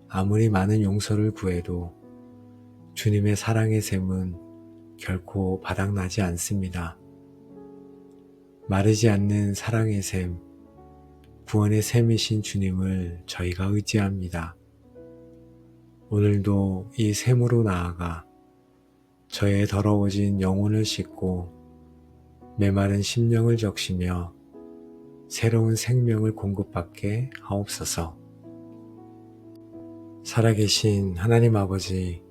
아무리 많은 용서를 구해도 주님의 사랑의 샘은 결코 바닥나지 않습니다. 마르지 않는 사랑의 샘, 구원의 샘이신 주님을 저희가 의지합니다. 오늘도 이 샘으로 나아가 저의 더러워진 영혼을 씻고 메마른 심령을 적시며 새로운 생명을 공급받게 하옵소서. 살아계신 하나님 아버지,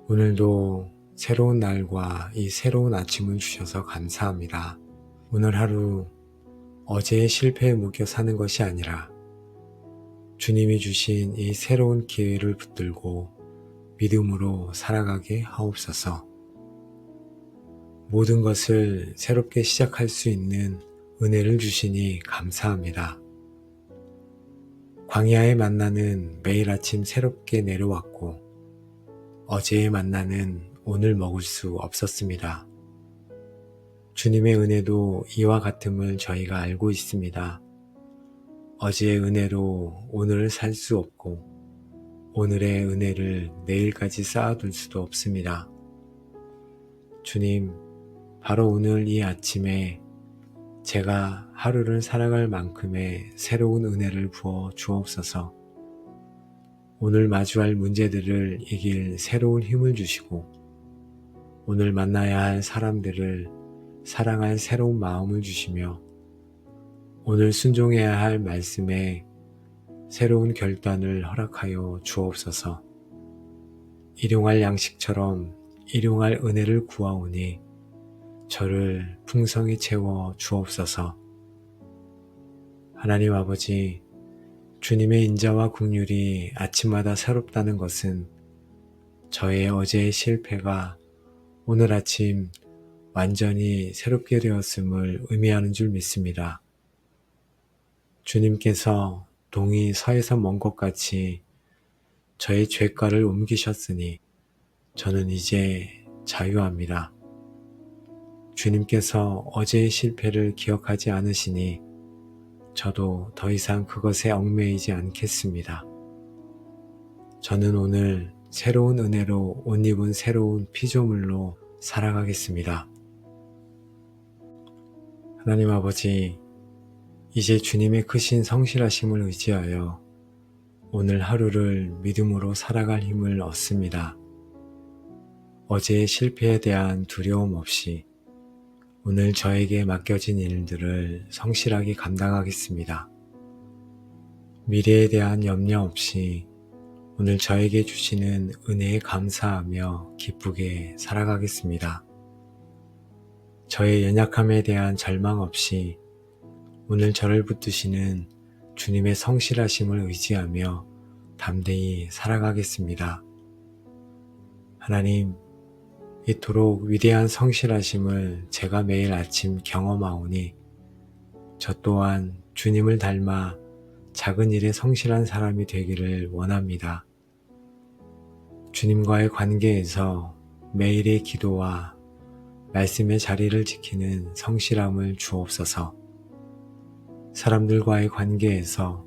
오늘도 새로운 날과 이 새로운 아침을 주셔서 감사합니다. 오늘 하루 어제의 실패에 묶여 사는 것이 아니라 주님이 주신 이 새로운 기회를 붙들고 믿음으로 살아가게 하옵소서. 모든 것을 새롭게 시작할 수 있는 은혜를 주시니 감사합니다. 광야의 만나는 매일 아침 새롭게 내려왔고 어제의 만나는 오늘 먹을 수 없었습니다. 주님의 은혜도 이와 같음을 저희가 알고 있습니다. 어제의 은혜로 오늘을 살 수 없고 오늘의 은혜를 내일까지 쌓아둘 수도 없습니다. 주님, 바로 오늘 이 아침에 제가 하루를 살아갈 만큼의 새로운 은혜를 부어 주옵소서. 오늘 마주할 문제들을 이길 새로운 힘을 주시고 오늘 만나야 할 사람들을 사랑할 새로운 마음을 주시며 오늘 순종해야 할 말씀에 새로운 결단을 허락하여 주옵소서. 일용할 양식처럼 일용할 은혜를 구하오니 저를 풍성히 채워 주옵소서. 하나님 아버지, 주님의 인자와 긍휼이 아침마다 새롭다는 것은 저의 어제의 실패가 오늘 아침 완전히 새롭게 되었음을 의미하는 줄 믿습니다. 주님께서 동이 서에서 먼 것 같이 저의 죄가를 옮기셨으니 저는 이제 자유합니다. 주님께서 어제의 실패를 기억하지 않으시니 저도 더 이상 그것에 얽매이지 않겠습니다. 저는 오늘 새로운 은혜로 옷 입은 새로운 피조물로 살아가겠습니다. 하나님 아버지, 이제 주님의 크신 성실하심을 의지하여 오늘 하루를 믿음으로 살아갈 힘을 얻습니다. 어제의 실패에 대한 두려움 없이 오늘 저에게 맡겨진 일들을 성실하게 감당하겠습니다. 미래에 대한 염려 없이 오늘 저에게 주시는 은혜에 감사하며 기쁘게 살아가겠습니다. 저의 연약함에 대한 절망 없이 오늘 저를 붙드시는 주님의 성실하심을 의지하며 담대히 살아가겠습니다. 하나님, 이토록 위대한 성실하심을 제가 매일 아침 경험하오니 저 또한 주님을 닮아 작은 일에 성실한 사람이 되기를 원합니다. 주님과의 관계에서 매일의 기도와 말씀의 자리를 지키는 성실함을 주옵소서. 사람들과의 관계에서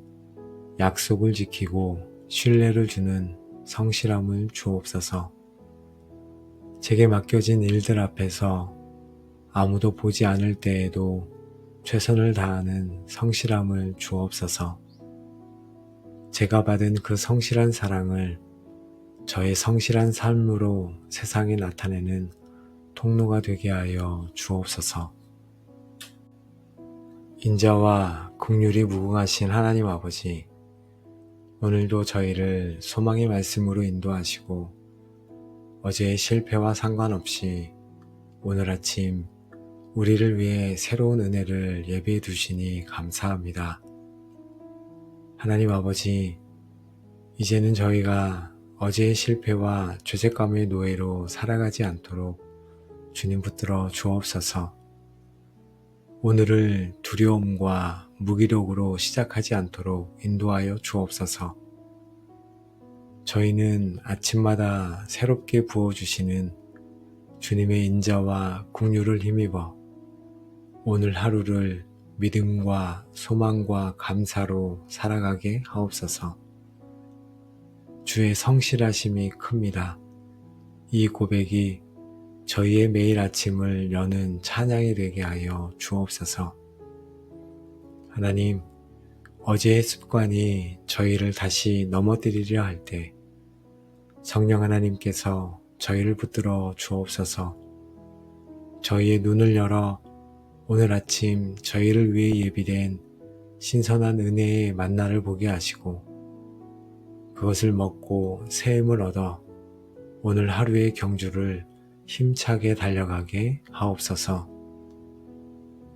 약속을 지키고 신뢰를 주는 성실함을 주옵소서. 제게 맡겨진 일들 앞에서 아무도 보지 않을 때에도 최선을 다하는 성실함을 주옵소서. 제가 받은 그 성실한 사랑을 저의 성실한 삶으로 세상에 나타내는 통로가 되게 하여 주옵소서. 인자와 긍휼이 무궁하신 하나님 아버지, 오늘도 저희를 소망의 말씀으로 인도하시고 어제의 실패와 상관없이 오늘 아침 우리를 위해 새로운 은혜를 예비해 두시니 감사합니다. 하나님 아버지, 이제는 저희가 어제의 실패와 죄책감의 노예로 살아가지 않도록 주님 붙들어 주옵소서. 오늘을 두려움과 무기력으로 시작하지 않도록 인도하여 주옵소서. 저희는 아침마다 새롭게 부어주시는 주님의 인자와 긍휼을 힘입어 오늘 하루를 믿음과 소망과 감사로 살아가게 하옵소서. 주의 성실하심이 큽니다. 이 고백이 저희의 매일 아침을 여는 찬양이 되게 하여 주옵소서. 하나님, 어제의 습관이 저희를 다시 넘어뜨리려 할 때 성령 하나님께서 저희를 붙들어 주옵소서. 저희의 눈을 열어 오늘 아침 저희를 위해 예비된 신선한 은혜의 만나를 보게 하시고 그것을 먹고 새 힘을 얻어 오늘 하루의 경주를 힘차게 달려가게 하옵소서.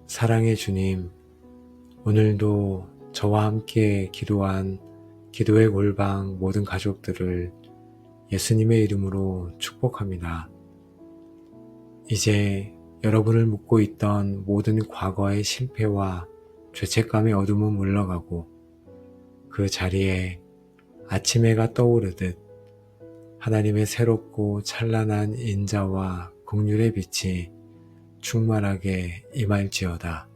사랑의 주님, 오늘도 저와 함께 기도한 기도의 골방 모든 가족들을 예수님의 이름으로 축복합니다. 이제 여러분을 묶고 있던 모든 과거의 실패와 죄책감의 어둠은 물러가고 그 자리에 아침 해가 떠오르듯 하나님의 새롭고 찬란한 인자와 긍휼의 빛이 충만하게 임할지어다.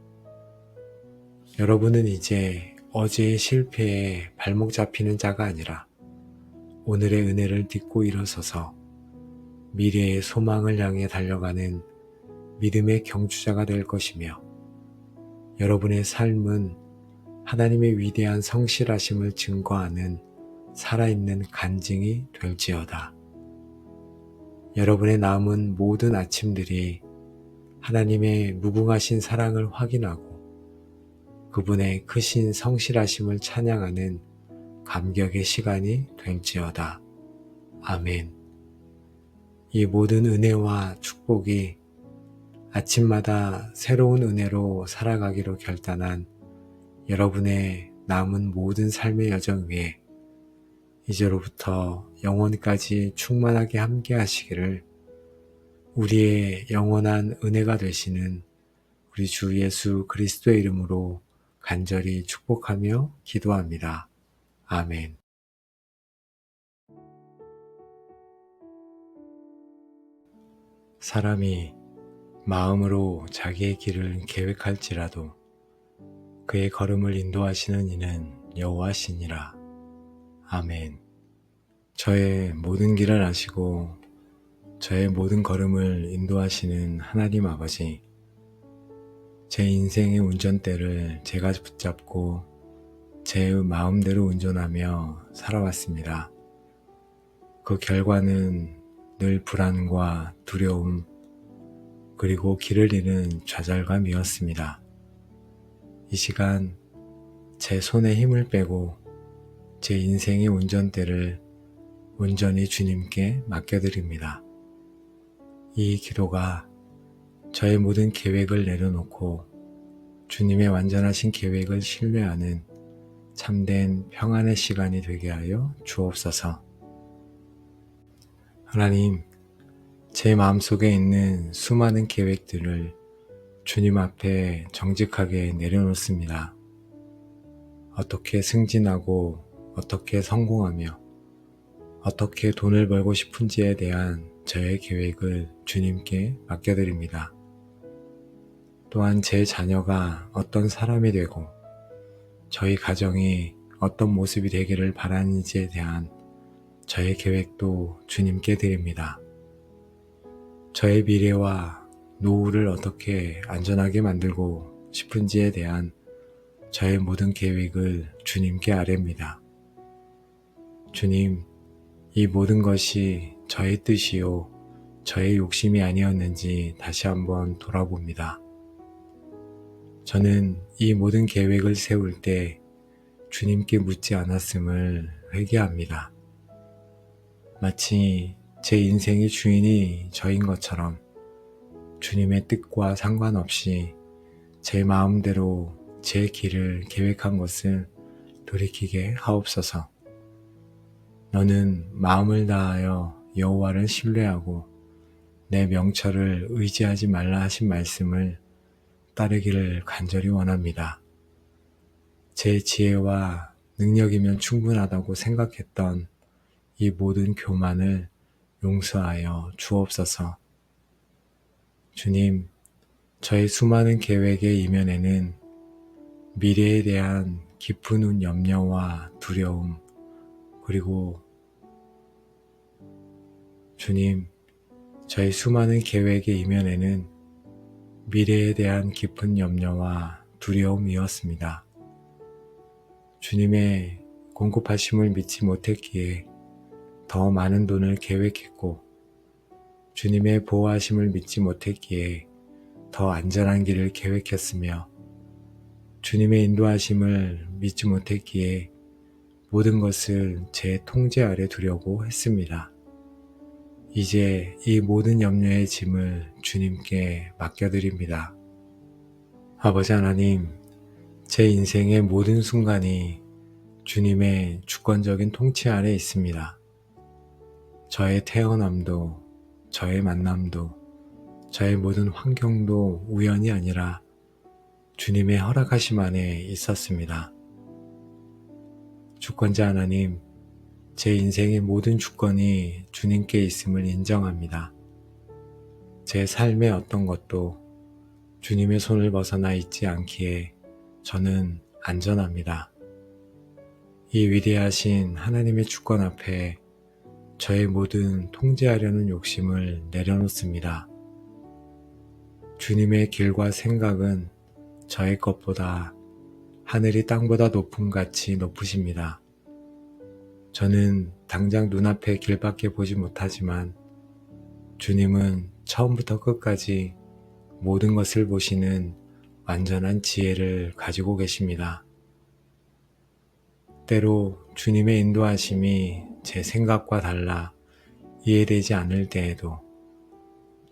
여러분은 이제 어제의 실패에 발목 잡히는 자가 아니라 오늘의 은혜를 딛고 일어서서 미래의 소망을 향해 달려가는 믿음의 경주자가 될 것이며 여러분의 삶은 하나님의 위대한 성실하심을 증거하는 살아있는 간증이 될지어다. 여러분의 남은 모든 아침들이 하나님의 무궁하신 사랑을 확인하고 그분의 크신 성실하심을 찬양하는 감격의 시간이 될지어다. 아멘. 이 모든 은혜와 축복이 아침마다 새로운 은혜로 살아가기로 결단한 여러분의 남은 모든 삶의 여정 위에 이제로부터 영원까지 충만하게 함께 하시기를 우리의 영원한 은혜가 되시는 우리 주 예수 그리스도의 이름으로 간절히 축복하며 기도합니다. 아멘. 사람이 마음으로 자기의 길을 계획할지라도 그의 걸음을 인도하시는 이는 여호와시니라. 아멘. 저의 모든 길을 아시고 저의 모든 걸음을 인도하시는 하나님 아버지, 제 인생의 운전대를 제가 붙잡고 제 마음대로 운전하며 살아왔습니다. 그 결과는 늘 불안과 두려움, 그리고 길을 잃은 좌절감이었습니다. 이 시간 제 손에 힘을 빼고 제 인생의 운전대를 온전히 주님께 맡겨드립니다. 이 기도가 저의 모든 계획을 내려놓고 주님의 완전하신 계획을 신뢰하는 참된 평안의 시간이 되게 하여 주옵소서. 하나님, 제 마음속에 있는 수많은 계획들을 주님 앞에 정직하게 내려놓습니다. 어떻게 승진하고 어떻게 성공하며 어떻게 돈을 벌고 싶은지에 대한 저의 계획을 주님께 맡겨드립니다. 또한 제 자녀가 어떤 사람이 되고 저희 가정이 어떤 모습이 되기를 바라는지에 대한 저의 계획도 주님께 드립니다. 저의 미래와 노후를 어떻게 안전하게 만들고 싶은지에 대한 저의 모든 계획을 주님께 아뢰입니다. 주님, 이 모든 것이 저의 뜻이요, 저의 욕심이 아니었는지 다시 한번 돌아봅니다. 저는 이 모든 계획을 세울 때 주님께 묻지 않았음을 회개합니다. 마치 제 인생의 주인이 저인 것처럼 주님의 뜻과 상관없이 제 마음대로 제 길을 계획한 것을 돌이키게 하옵소서. 너는 마음을 다하여 여호와를 신뢰하고 내 명철을 의지하지 말라 하신 말씀을 따르기를 간절히 원합니다. 제 지혜와 능력이면 충분하다고 생각했던 이 모든 교만을 용서하여 주옵소서. 주님, 저의 수많은 계획의 이면에는 미래에 대한 깊은 염려와 두려움, 그리고 주님, 저의 수많은 계획의 이면에는 미래에 대한 깊은 염려와 두려움이었습니다. 주님의 공급하심을 믿지 못했기에 더 많은 돈을 계획했고, 주님의 보호하심을 믿지 못했기에 더 안전한 길을 계획했으며, 주님의 인도하심을 믿지 못했기에 모든 것을 제 통제 아래 두려고 했습니다. 이제 이 모든 염려의 짐을 주님께 맡겨드립니다. 아버지 하나님, 제 인생의 모든 순간이 주님의 주권적인 통치 아래 있습니다. 저의 태어남도, 저의 만남도, 저의 모든 환경도 우연이 아니라 주님의 허락하심 안에 있었습니다. 주권자 하나님, 제 인생의 모든 주권이 주님께 있음을 인정합니다. 제 삶의 어떤 것도 주님의 손을 벗어나 있지 않기에 저는 안전합니다. 이 위대하신 하나님의 주권 앞에 저의 모든 통제하려는 욕심을 내려놓습니다. 주님의 길과 생각은 저의 것보다 하늘이 땅보다 높음 같이 높으십니다. 저는 당장 눈앞의 길밖에 보지 못하지만 주님은 처음부터 끝까지 모든 것을 보시는 완전한 지혜를 가지고 계십니다. 때로 주님의 인도하심이 제 생각과 달라 이해되지 않을 때에도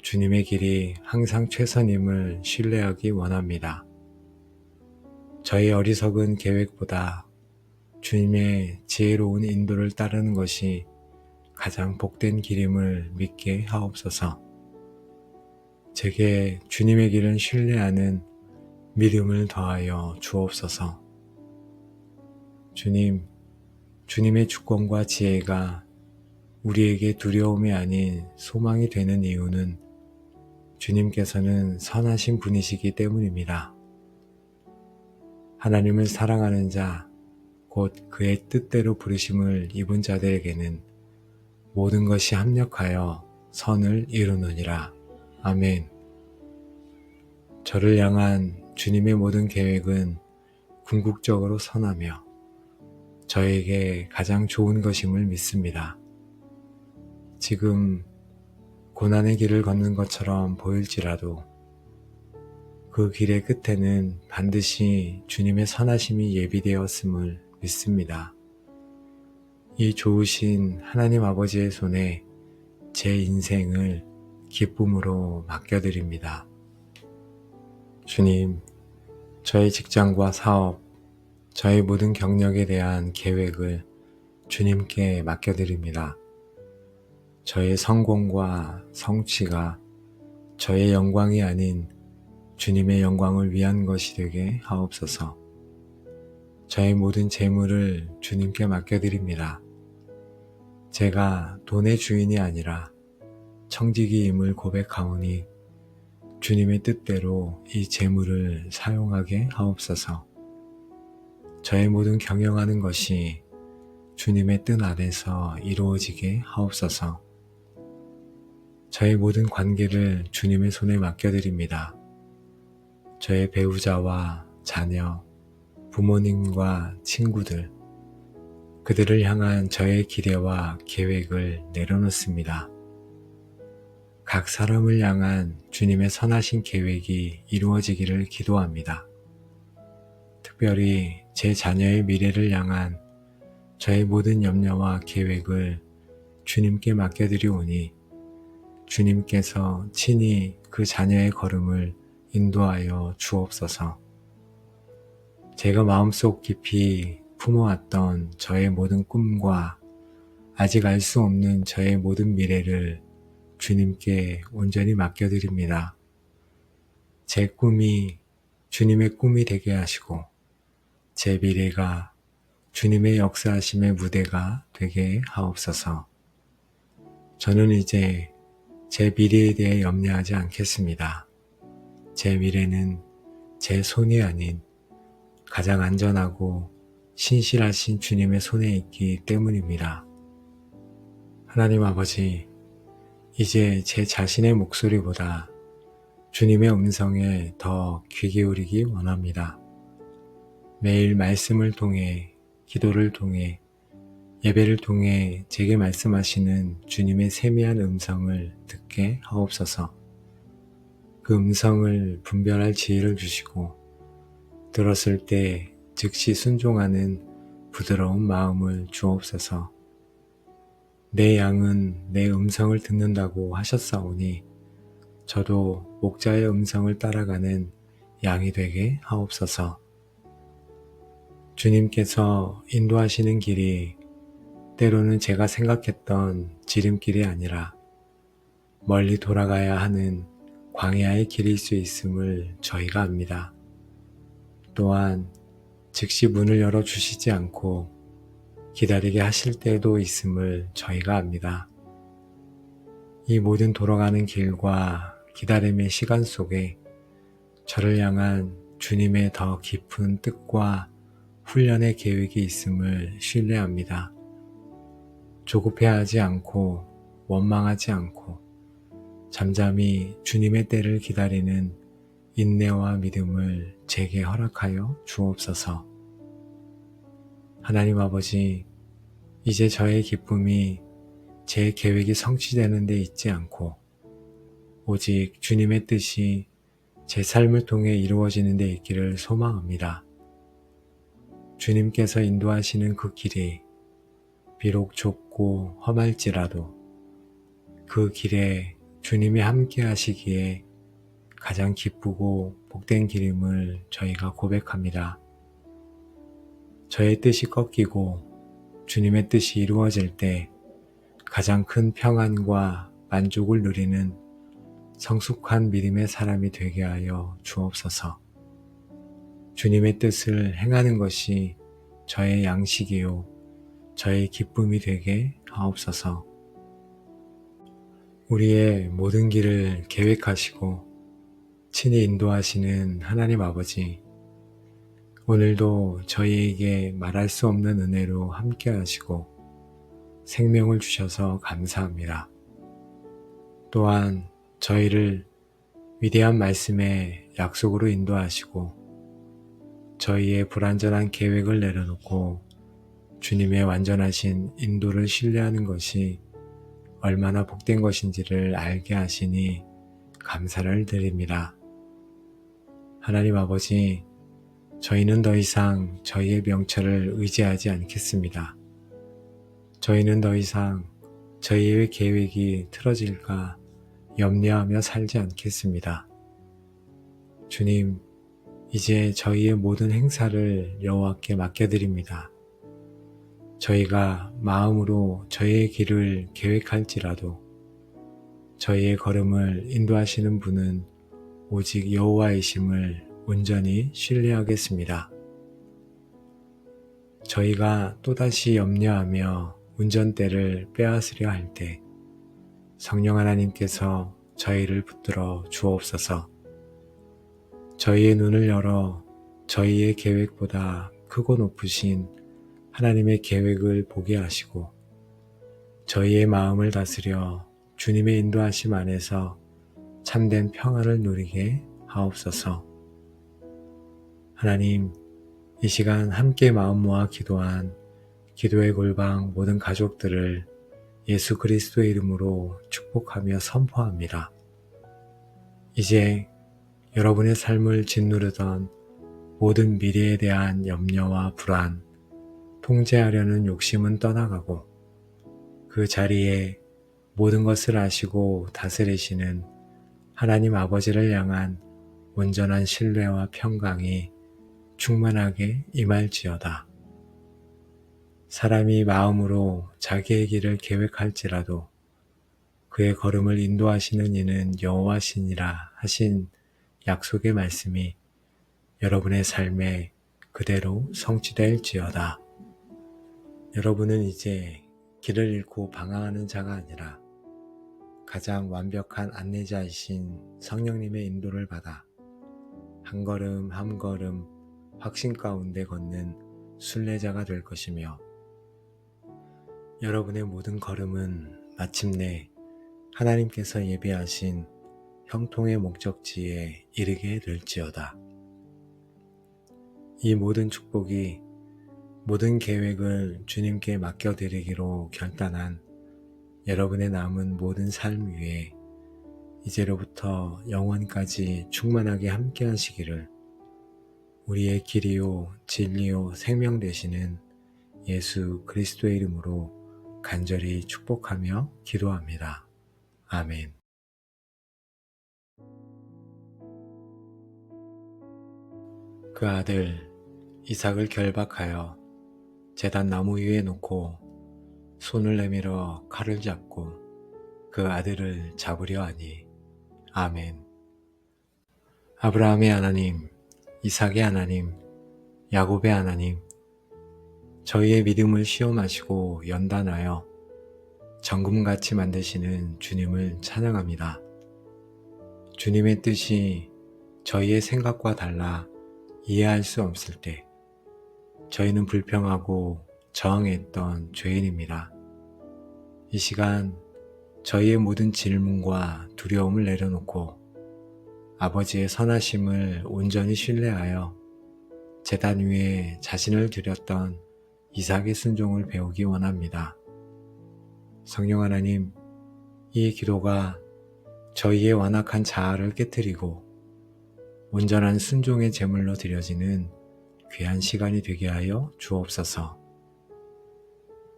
주님의 길이 항상 최선임을 신뢰하기 원합니다. 저의 어리석은 계획보다 주님의 지혜로운 인도를 따르는 것이 가장 복된 길임을 믿게 하옵소서. 제게 주님의 길은 신뢰하는 믿음을 더하여 주옵소서. 주님, 주님의 주권과 지혜가 우리에게 두려움이 아닌 소망이 되는 이유는 주님께서는 선하신 분이시기 때문입니다. 하나님을 사랑하는 자, 곧 그의 뜻대로 부르심을 입은 자들에게는 모든 것이 합력하여 선을 이루느니라. 아멘. 저를 향한 주님의 모든 계획은 궁극적으로 선하며 저에게 가장 좋은 것임을 믿습니다. 지금 고난의 길을 걷는 것처럼 보일지라도 그 길의 끝에는 반드시 주님의 선하심이 예비되었음을 믿습니다. 이 좋으신 하나님 아버지의 손에 제 인생을 기쁨으로 맡겨드립니다. 주님, 저의 직장과 사업, 저의 모든 경력에 대한 계획을 주님께 맡겨드립니다. 저의 성공과 성취가 저의 영광이 아닌 주님의 영광을 위한 것이 되게 하옵소서. 저의 모든 재물을 주님께 맡겨드립니다. 제가 돈의 주인이 아니라 청지기임을 고백하오니 주님의 뜻대로 이 재물을 사용하게 하옵소서. 저의 모든 경영하는 것이 주님의 뜻 안에서 이루어지게 하옵소서. 저의 모든 관계를 주님의 손에 맡겨드립니다. 저의 배우자와 자녀, 부모님과 친구들, 그들을 향한 저의 기대와 계획을 내려놓습니다. 각 사람을 향한 주님의 선하신 계획이 이루어지기를 기도합니다. 특별히 제 자녀의 미래를 향한 저의 모든 염려와 계획을 주님께 맡겨드리오니 주님께서 친히 그 자녀의 걸음을 인도하여 주옵소서. 제가 마음속 깊이 품어왔던 저의 모든 꿈과 아직 알 수 없는 저의 모든 미래를 주님께 온전히 맡겨드립니다. 제 꿈이 주님의 꿈이 되게 하시고 제 미래가 주님의 역사하심의 무대가 되게 하옵소서. 저는 이제 제 미래에 대해 염려하지 않겠습니다. 제 미래는 제 손이 아닌 가장 안전하고 신실하신 주님의 손에 있기 때문입니다. 하나님 아버지, 이제 제 자신의 목소리보다 주님의 음성에 더 귀 기울이기 원합니다. 매일 말씀을 통해, 기도를 통해, 예배를 통해 제게 말씀하시는 주님의 세미한 음성을 듣게 하옵소서. 그 음성을 분별할 지혜를 주시고 들었을 때 즉시 순종하는 부드러운 마음을 주옵소서. 내 양은 내 음성을 듣는다고 하셨사오니 저도 목자의 음성을 따라가는 양이 되게 하옵소서. 주님께서 인도하시는 길이 때로는 제가 생각했던 지름길이 아니라 멀리 돌아가야 하는 광야의 길일 수 있음을 저희가 압니다. 또한 즉시 문을 열어주시지 않고 기다리게 하실 때도 있음을 저희가 압니다. 이 모든 돌아가는 길과 기다림의 시간 속에 저를 향한 주님의 더 깊은 뜻과 훈련의 계획이 있음을 신뢰합니다. 조급해하지 않고 원망하지 않고 잠잠히 주님의 때를 기다리는 인내와 믿음을 제게 허락하여 주옵소서. 하나님 아버지, 이제 저의 기쁨이 제 계획이 성취되는 데 있지 않고 오직 주님의 뜻이 제 삶을 통해 이루어지는 데 있기를 소망합니다. 주님께서 인도하시는 그 길이 비록 좁고 험할지라도 그 길에 주님이 함께 하시기에 가장 기쁘고 복된 길임을 저희가 고백합니다. 저의 뜻이 꺾이고 주님의 뜻이 이루어질 때 가장 큰 평안과 만족을 누리는 성숙한 믿음의 사람이 되게 하여 주옵소서. 주님의 뜻을 행하는 것이 저의 양식이요 저의 기쁨이 되게 하옵소서. 우리의 모든 길을 계획하시고 친히 인도하시는 하나님 아버지, 오늘도 저희에게 말할 수 없는 은혜로 함께 하시고 생명을 주셔서 감사합니다. 또한 저희를 위대한 말씀의 약속으로 인도하시고 저희의 불완전한 계획을 내려놓고 주님의 완전하신 인도를 신뢰하는 것이 얼마나 복된 것인지를 알게 하시니 감사를 드립니다. 하나님 아버지, 저희는 더 이상 저희의 명철을 의지하지 않겠습니다. 저희는 더 이상 저희의 계획이 틀어질까 염려하며 살지 않겠습니다. 주님, 이제 저희의 모든 행사를 여호와께 맡겨드립니다. 저희가 마음으로 저희의 길을 계획할지라도 저희의 걸음을 인도하시는 분은 오직 여호와이심을 온전히 신뢰하겠습니다. 저희가 또다시 염려하며 운전대를 빼앗으려 할 때 성령 하나님께서 저희를 붙들어 주옵소서. 저희의 눈을 열어 저희의 계획보다 크고 높으신 하나님의 계획을 보게 하시고 저희의 마음을 다스려 주님의 인도하심 안에서 참된 평안을 누리게 하옵소서. 하나님, 이 시간 함께 마음 모아 기도한 기도의 골방 모든 가족들을 예수 그리스도의 이름으로 축복하며 선포합니다. 이제 여러분의 삶을 짓누르던 모든 미래에 대한 염려와 불안, 통제하려는 욕심은 떠나가고 그 자리에 모든 것을 아시고 다스리시는 하나님 아버지를 향한 온전한 신뢰와 평강이 충만하게 임할지어다. 사람이 마음으로 자기의 길을 계획할지라도 그의 걸음을 인도하시는 이는 여호와시니라 하신 약속의 말씀이 여러분의 삶에 그대로 성취될지어다. 여러분은 이제 길을 잃고 방황하는 자가 아니라 가장 완벽한 안내자이신 성령님의 인도를 받아 한 걸음 한 걸음 확신 가운데 걷는 순례자가 될 것이며 여러분의 모든 걸음은 마침내 하나님께서 예비하신 형통의 목적지에 이르게 될지어다. 이 모든 축복이 모든 계획을 주님께 맡겨드리기로 결단한 여러분의 남은 모든 삶 위에 이제로부터 영원까지 충만하게 함께 하시기를 우리의 길이요 진리요 생명 되시는 예수 그리스도의 이름으로 간절히 축복하며 기도합니다. 아멘. 그 아들 이삭을 결박하여 제단 나무 위에 놓고 손을 내밀어 칼을 잡고 그 아들을 잡으려 하니. 아멘. 아브라함의 하나님, 이삭의 하나님, 야곱의 하나님, 저희의 믿음을 시험하시고 연단하여 정금같이 만드시는 주님을 찬양합니다. 주님의 뜻이 저희의 생각과 달라 이해할 수 없을 때 저희는 불평하고 저항했던 죄인입니다. 이 시간 저희의 모든 질문과 두려움을 내려놓고 아버지의 선하심을 온전히 신뢰하여 제단 위에 자신을 드렸던 이삭의 순종을 배우기 원합니다. 성령 하나님, 이 기도가 저희의 완악한 자아를 깨뜨리고 온전한 순종의 제물로 드려지는 귀한 시간이 되게 하여 주옵소서.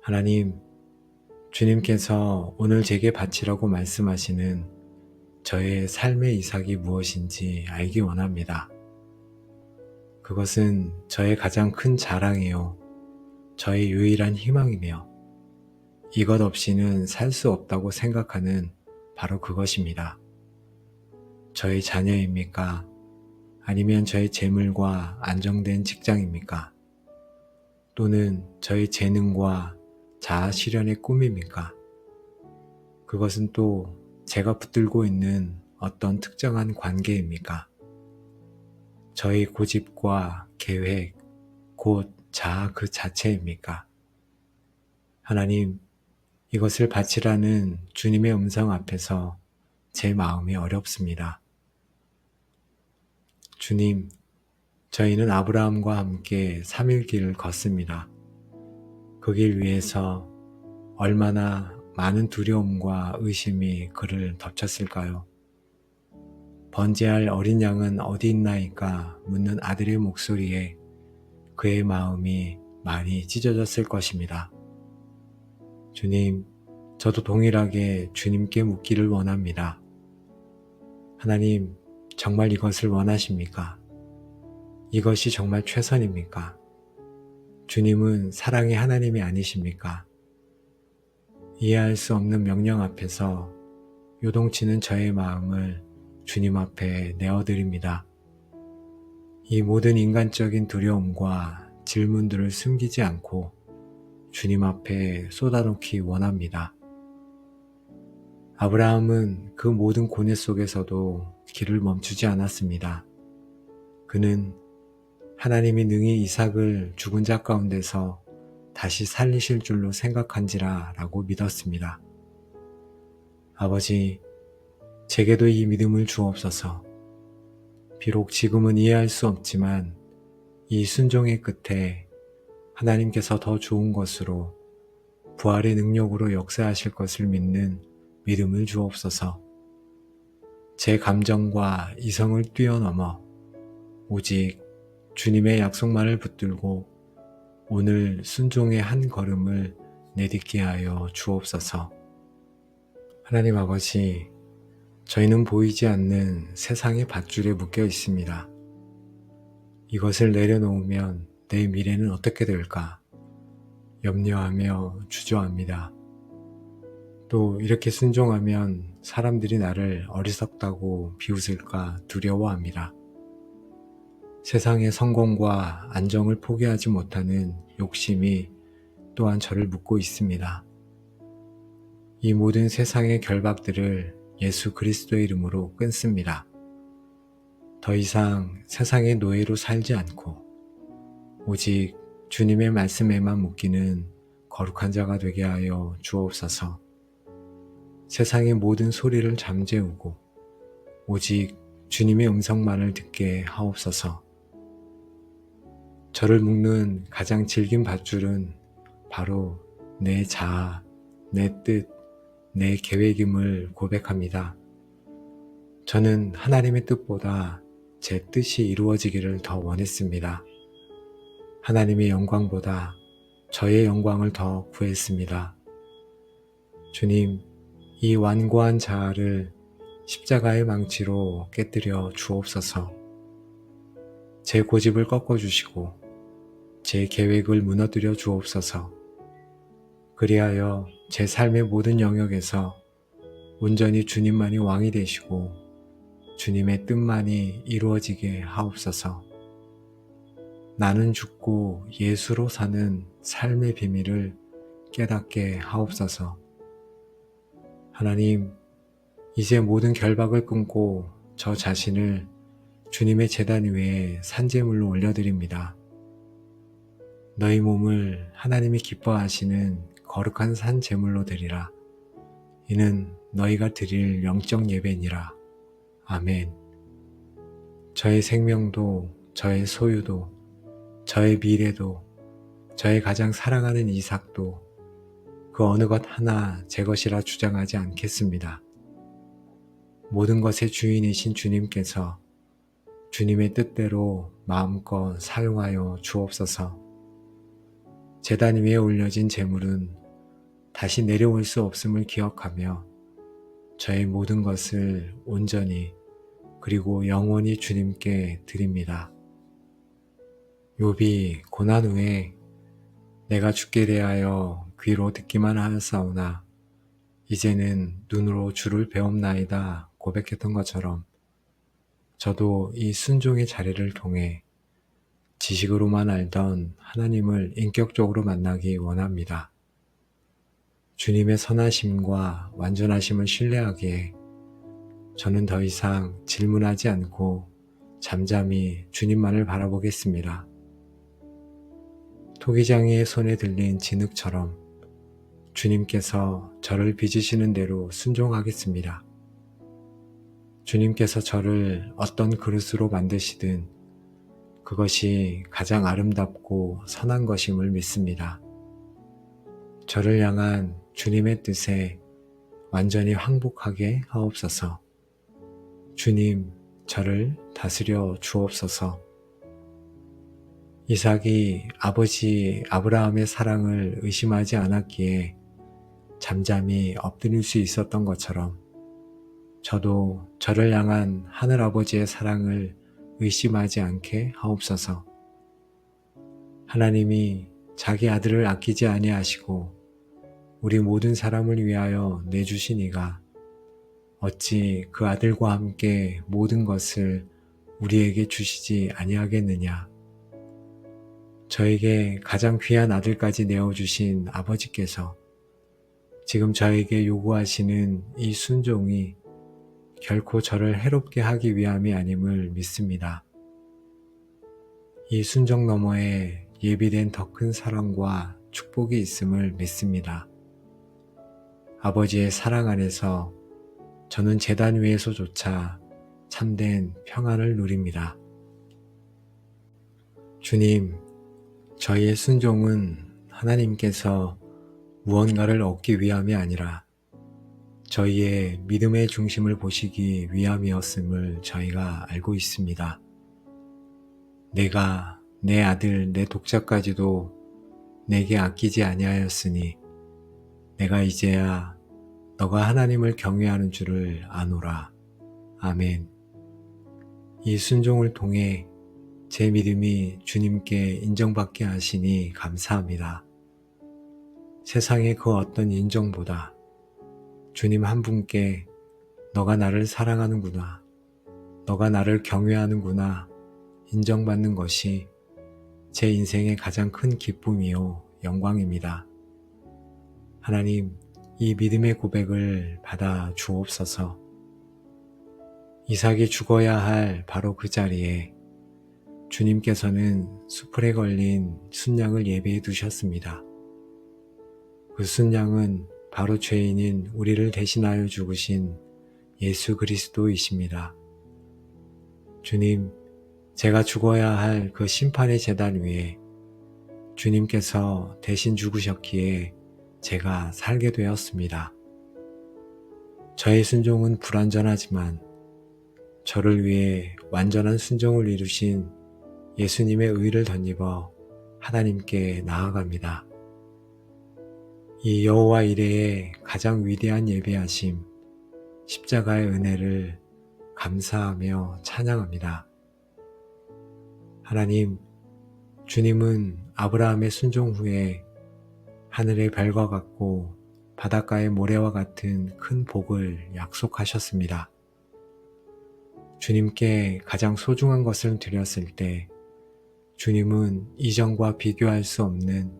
하나님, 주님께서 오늘 제게 바치라고 말씀하시는 저의 삶의 이삭이 무엇인지 알기 원합니다. 그것은 저의 가장 큰 자랑이요, 저의 유일한 희망이며 이것 없이는 살 수 없다고 생각하는 바로 그것입니다. 저의 자녀입니까? 아니면 저의 재물과 안정된 직장입니까? 또는 저의 재능과 자아 실현의 꿈입니까? 그것은 또 제가 붙들고 있는 어떤 특정한 관계입니까? 저의 고집과 계획, 곧 자아 그 자체입니까? 하나님, 이것을 바치라는 주님의 음성 앞에서 제 마음이 어렵습니다. 주님, 저희는 아브라함과 함께 3일 길을 걷습니다. 그 길 위에서 얼마나 많은 두려움과 의심이 그를 덮쳤을까요? 번제할 어린 양은 어디 있나이까 묻는 아들의 목소리에 그의 마음이 많이 찢어졌을 것입니다. 주님, 저도 동일하게 주님께 묻기를 원합니다. 하나님, 정말 이것을 원하십니까? 이것이 정말 최선입니까? 주님은 사랑의 하나님이 아니십니까? 이해할 수 없는 명령 앞에서 요동치는 저의 마음을 주님 앞에 내어드립니다. 이 모든 인간적인 두려움과 질문들을 숨기지 않고 주님 앞에 쏟아놓기 원합니다. 아브라함은 그 모든 고뇌 속에서도 길을 멈추지 않았습니다. 그는 하나님이 능히 이삭을 죽은 자 가운데서 다시 살리실 줄로 생각한지라 라고 믿었습니다. 아버지, 제게도 이 믿음을 주옵소서. 비록 지금은 이해할 수 없지만 이 순종의 끝에 하나님께서 더 좋은 것으로 부활의 능력으로 역사하실 것을 믿는 믿음을 주옵소서. 제 감정과 이성을 뛰어넘어 오직 주님의 약속만을 붙들고 오늘 순종의 한 걸음을 내딛게 하여 주옵소서. 하나님 아버지, 저희는 보이지 않는 세상의 밧줄에 묶여 있습니다. 이것을 내려놓으면 내 미래는 어떻게 될까? 염려하며 주저합니다. 또 이렇게 순종하면 사람들이 나를 어리석다고 비웃을까 두려워합니다. 세상의 성공과 안정을 포기하지 못하는 욕심이 또한 저를 묶고 있습니다. 이 모든 세상의 결박들을 예수 그리스도의 이름으로 끊습니다. 더 이상 세상의 노예로 살지 않고 오직 주님의 말씀에만 묶이는 거룩한 자가 되게 하여 주옵소서. 세상의 모든 소리를 잠재우고 오직 주님의 음성만을 듣게 하옵소서. 저를 묶는 가장 질긴 밧줄은 바로 내 자아, 내 뜻, 내 계획임을 고백합니다. 저는 하나님의 뜻보다 제 뜻이 이루어지기를 더 원했습니다. 하나님의 영광보다 저의 영광을 더 구했습니다. 주님, 이 완고한 자아를 십자가의 망치로 깨뜨려 주옵소서. 제 고집을 꺾어주시고 제 계획을 무너뜨려 주옵소서. 그리하여 제 삶의 모든 영역에서 온전히 주님만이 왕이 되시고 주님의 뜻만이 이루어지게 하옵소서. 나는 죽고 예수로 사는 삶의 비밀을 깨닫게 하옵소서. 하나님, 이제 모든 결박을 끊고 저 자신을 주님의 제단 위에 산제물로 올려드립니다. 너희 몸을 하나님이 기뻐하시는 거룩한 산제물로 드리라. 이는 너희가 드릴 영적 예배니라. 아멘. 저의 생명도, 저의 소유도, 저의 미래도, 저의 가장 사랑하는 이삭도 그 어느 것 하나 제 것이라 주장하지 않겠습니다. 모든 것의 주인이신 주님께서 주님의 뜻대로 마음껏 사용하여 주옵소서. 제단 위에 올려진 제물은 다시 내려올 수 없음을 기억하며 저의 모든 것을 온전히 그리고 영원히 주님께 드립니다. 욥이 고난 후에 내가 주께 대하여 귀로 듣기만 하였사오나 이제는 눈으로 주를 배움나이다 고백했던 것처럼 저도 이 순종의 자리를 통해 지식으로만 알던 하나님을 인격적으로 만나기 원합니다. 주님의 선하심과 완전하심을 신뢰하기에 저는 더 이상 질문하지 않고 잠잠히 주님만을 바라보겠습니다. 토기장이의 손에 들린 진흙처럼 주님께서 저를 빚으시는 대로 순종하겠습니다. 주님께서 저를 어떤 그릇으로 만드시든 그것이 가장 아름답고 선한 것임을 믿습니다. 저를 향한 주님의 뜻에 완전히 항복하게 하옵소서. 주님, 저를 다스려 주옵소서. 이삭이 아버지 아브라함의 사랑을 의심하지 않았기에 잠잠히 엎드릴 수 있었던 것처럼 저도 저를 향한 하늘아버지의 사랑을 의심하지 않게 하옵소서. 하나님이 자기 아들을 아끼지 아니하시고 우리 모든 사람을 위하여 내주신 이가 어찌 그 아들과 함께 모든 것을 우리에게 주시지 아니하겠느냐. 저에게 가장 귀한 아들까지 내어주신 아버지께서 지금 저에게 요구하시는 이 순종이 결코 저를 해롭게 하기 위함이 아님을 믿습니다. 이 순종 너머에 예비된 더 큰 사랑과 축복이 있음을 믿습니다. 아버지의 사랑 안에서 저는 제단 위에서조차 참된 평안을 누립니다. 주님, 저희의 순종은 하나님께서 무언가를 얻기 위함이 아니라 저희의 믿음의 중심을 보시기 위함이었음을 저희가 알고 있습니다. 내가 내 아들 내 독자까지도 내게 아끼지 아니하였으니 내가 이제야 너가 하나님을 경외하는 줄을 아노라. 아멘. 이 순종을 통해 제 믿음이 주님께 인정받게 하시니 감사합니다. 세상의 그 어떤 인정보다 주님 한 분께 너가 나를 사랑하는구나, 너가 나를 경외하는구나 인정받는 것이 제 인생의 가장 큰 기쁨이요 영광입니다. 하나님, 이 믿음의 고백을 받아 주옵소서. 이삭이 죽어야 할 바로 그 자리에 주님께서는 수풀에 걸린 순양을 예비해 두셨습니다. 그 순양은 바로 죄인인 우리를 대신하여 죽으신 예수 그리스도이십니다. 주님, 제가 죽어야 할 그 심판의 제단 위에 주님께서 대신 죽으셨기에 제가 살게 되었습니다. 저의 순종은 불완전하지만 저를 위해 완전한 순종을 이루신 예수님의 의를 덧입어 하나님께 나아갑니다. 이 여호와 이레의 가장 위대한 예배하심, 십자가의 은혜를 감사하며 찬양합니다. 하나님, 주님은 아브라함의 순종 후에 하늘의 별과 같고 바닷가의 모래와 같은 큰 복을 약속하셨습니다. 주님께 가장 소중한 것을 드렸을 때 주님은 이전과 비교할 수 없는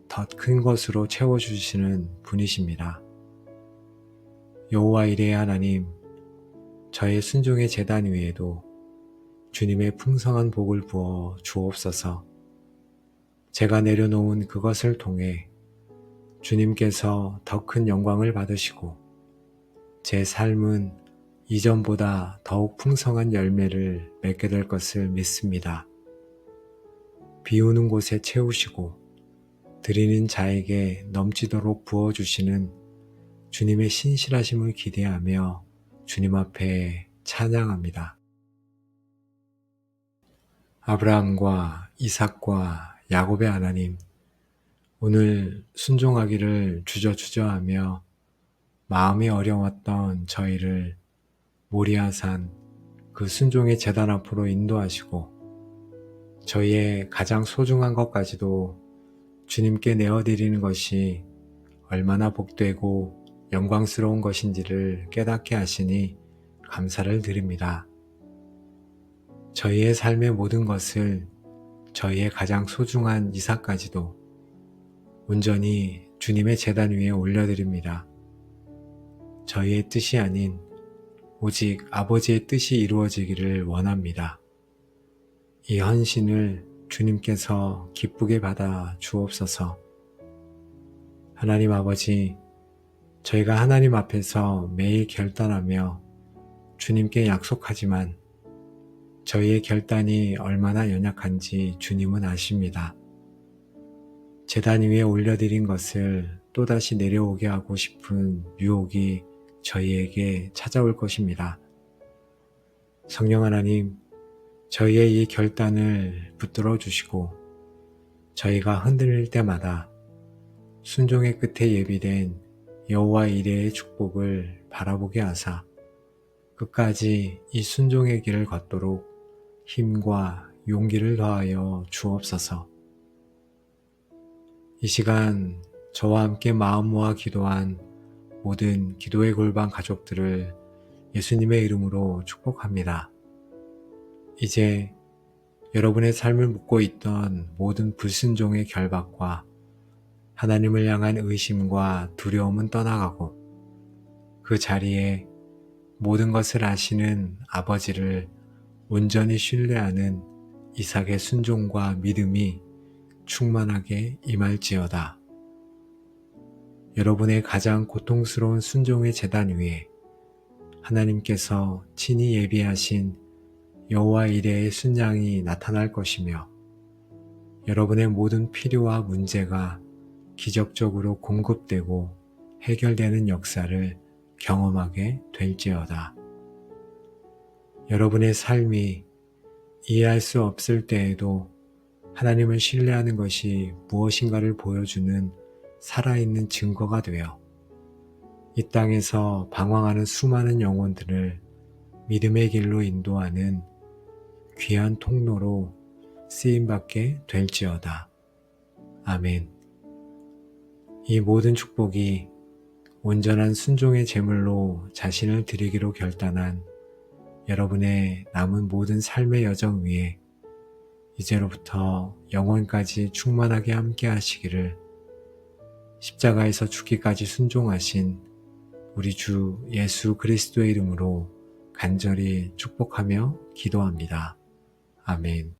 더 큰 것으로 채워주시는 분이십니다. 여호와 이레의 하나님, 저의 순종의 제단 위에도 주님의 풍성한 복을 부어 주옵소서. 제가 내려놓은 그것을 통해 주님께서 더 큰 영광을 받으시고 제 삶은 이전보다 더욱 풍성한 열매를 맺게 될 것을 믿습니다. 비우는 곳에 채우시고 드리는 자에게 넘치도록 부어주시는 주님의 신실하심을 기대하며 주님 앞에 찬양합니다. 아브라함과 이삭과 야곱의 하나님, 오늘 순종하기를 주저주저하며 마음이 어려웠던 저희를 모리아산 그 순종의 제단 앞으로 인도하시고 저희의 가장 소중한 것까지도 주님께 내어드리는 것이 얼마나 복되고 영광스러운 것인지를 깨닫게 하시니 감사를 드립니다. 저희의 삶의 모든 것을 저희의 가장 소중한 이삭까지도 온전히 주님의 제단 위에 올려드립니다. 저희의 뜻이 아닌 오직 아버지의 뜻이 이루어지기를 원합니다. 이 헌신을 주님께서 기쁘게 받아 주옵소서. 하나님 아버지, 저희가 하나님 앞에서 매일 결단하며 주님께 약속하지만 저희의 결단이 얼마나 연약한지 주님은 아십니다. 제단 위에 올려드린 것을 또다시 내려오게 하고 싶은 유혹이 저희에게 찾아올 것입니다. 성령 하나님, 저희의 이 결단을 붙들어 주시고 저희가 흔들릴 때마다 순종의 끝에 예비된 여호와 이레의 축복을 바라보게 하사 끝까지 이 순종의 길을 걷도록 힘과 용기를 더하여 주옵소서. 이 시간 저와 함께 마음 모아 기도한 모든 기도의 골방 가족들을 예수님의 이름으로 축복합니다. 이제 여러분의 삶을 묶고 있던 모든 불순종의 결박과 하나님을 향한 의심과 두려움은 떠나가고 그 자리에 모든 것을 아시는 아버지를 온전히 신뢰하는 이삭의 순종과 믿음이 충만하게 임할지어다. 여러분의 가장 고통스러운 순종의 제단 위에 하나님께서 친히 예비하신 여호와 이레의 순양이 나타날 것이며 여러분의 모든 필요와 문제가 기적적으로 공급되고 해결되는 역사를 경험하게 될지어다. 여러분의 삶이 이해할 수 없을 때에도 하나님을 신뢰하는 것이 무엇인가를 보여주는 살아있는 증거가 되어 이 땅에서 방황하는 수많은 영혼들을 믿음의 길로 인도하는 귀한 통로로 쓰임받게 될지어다. 아멘. 이 모든 축복이 온전한 순종의 제물로 자신을 드리기로 결단한 여러분의 남은 모든 삶의 여정 위에 이제로부터 영원까지 충만하게 함께 하시기를 십자가에서 죽기까지 순종하신 우리 주 예수 그리스도의 이름으로 간절히 축복하며 기도합니다. 아멘.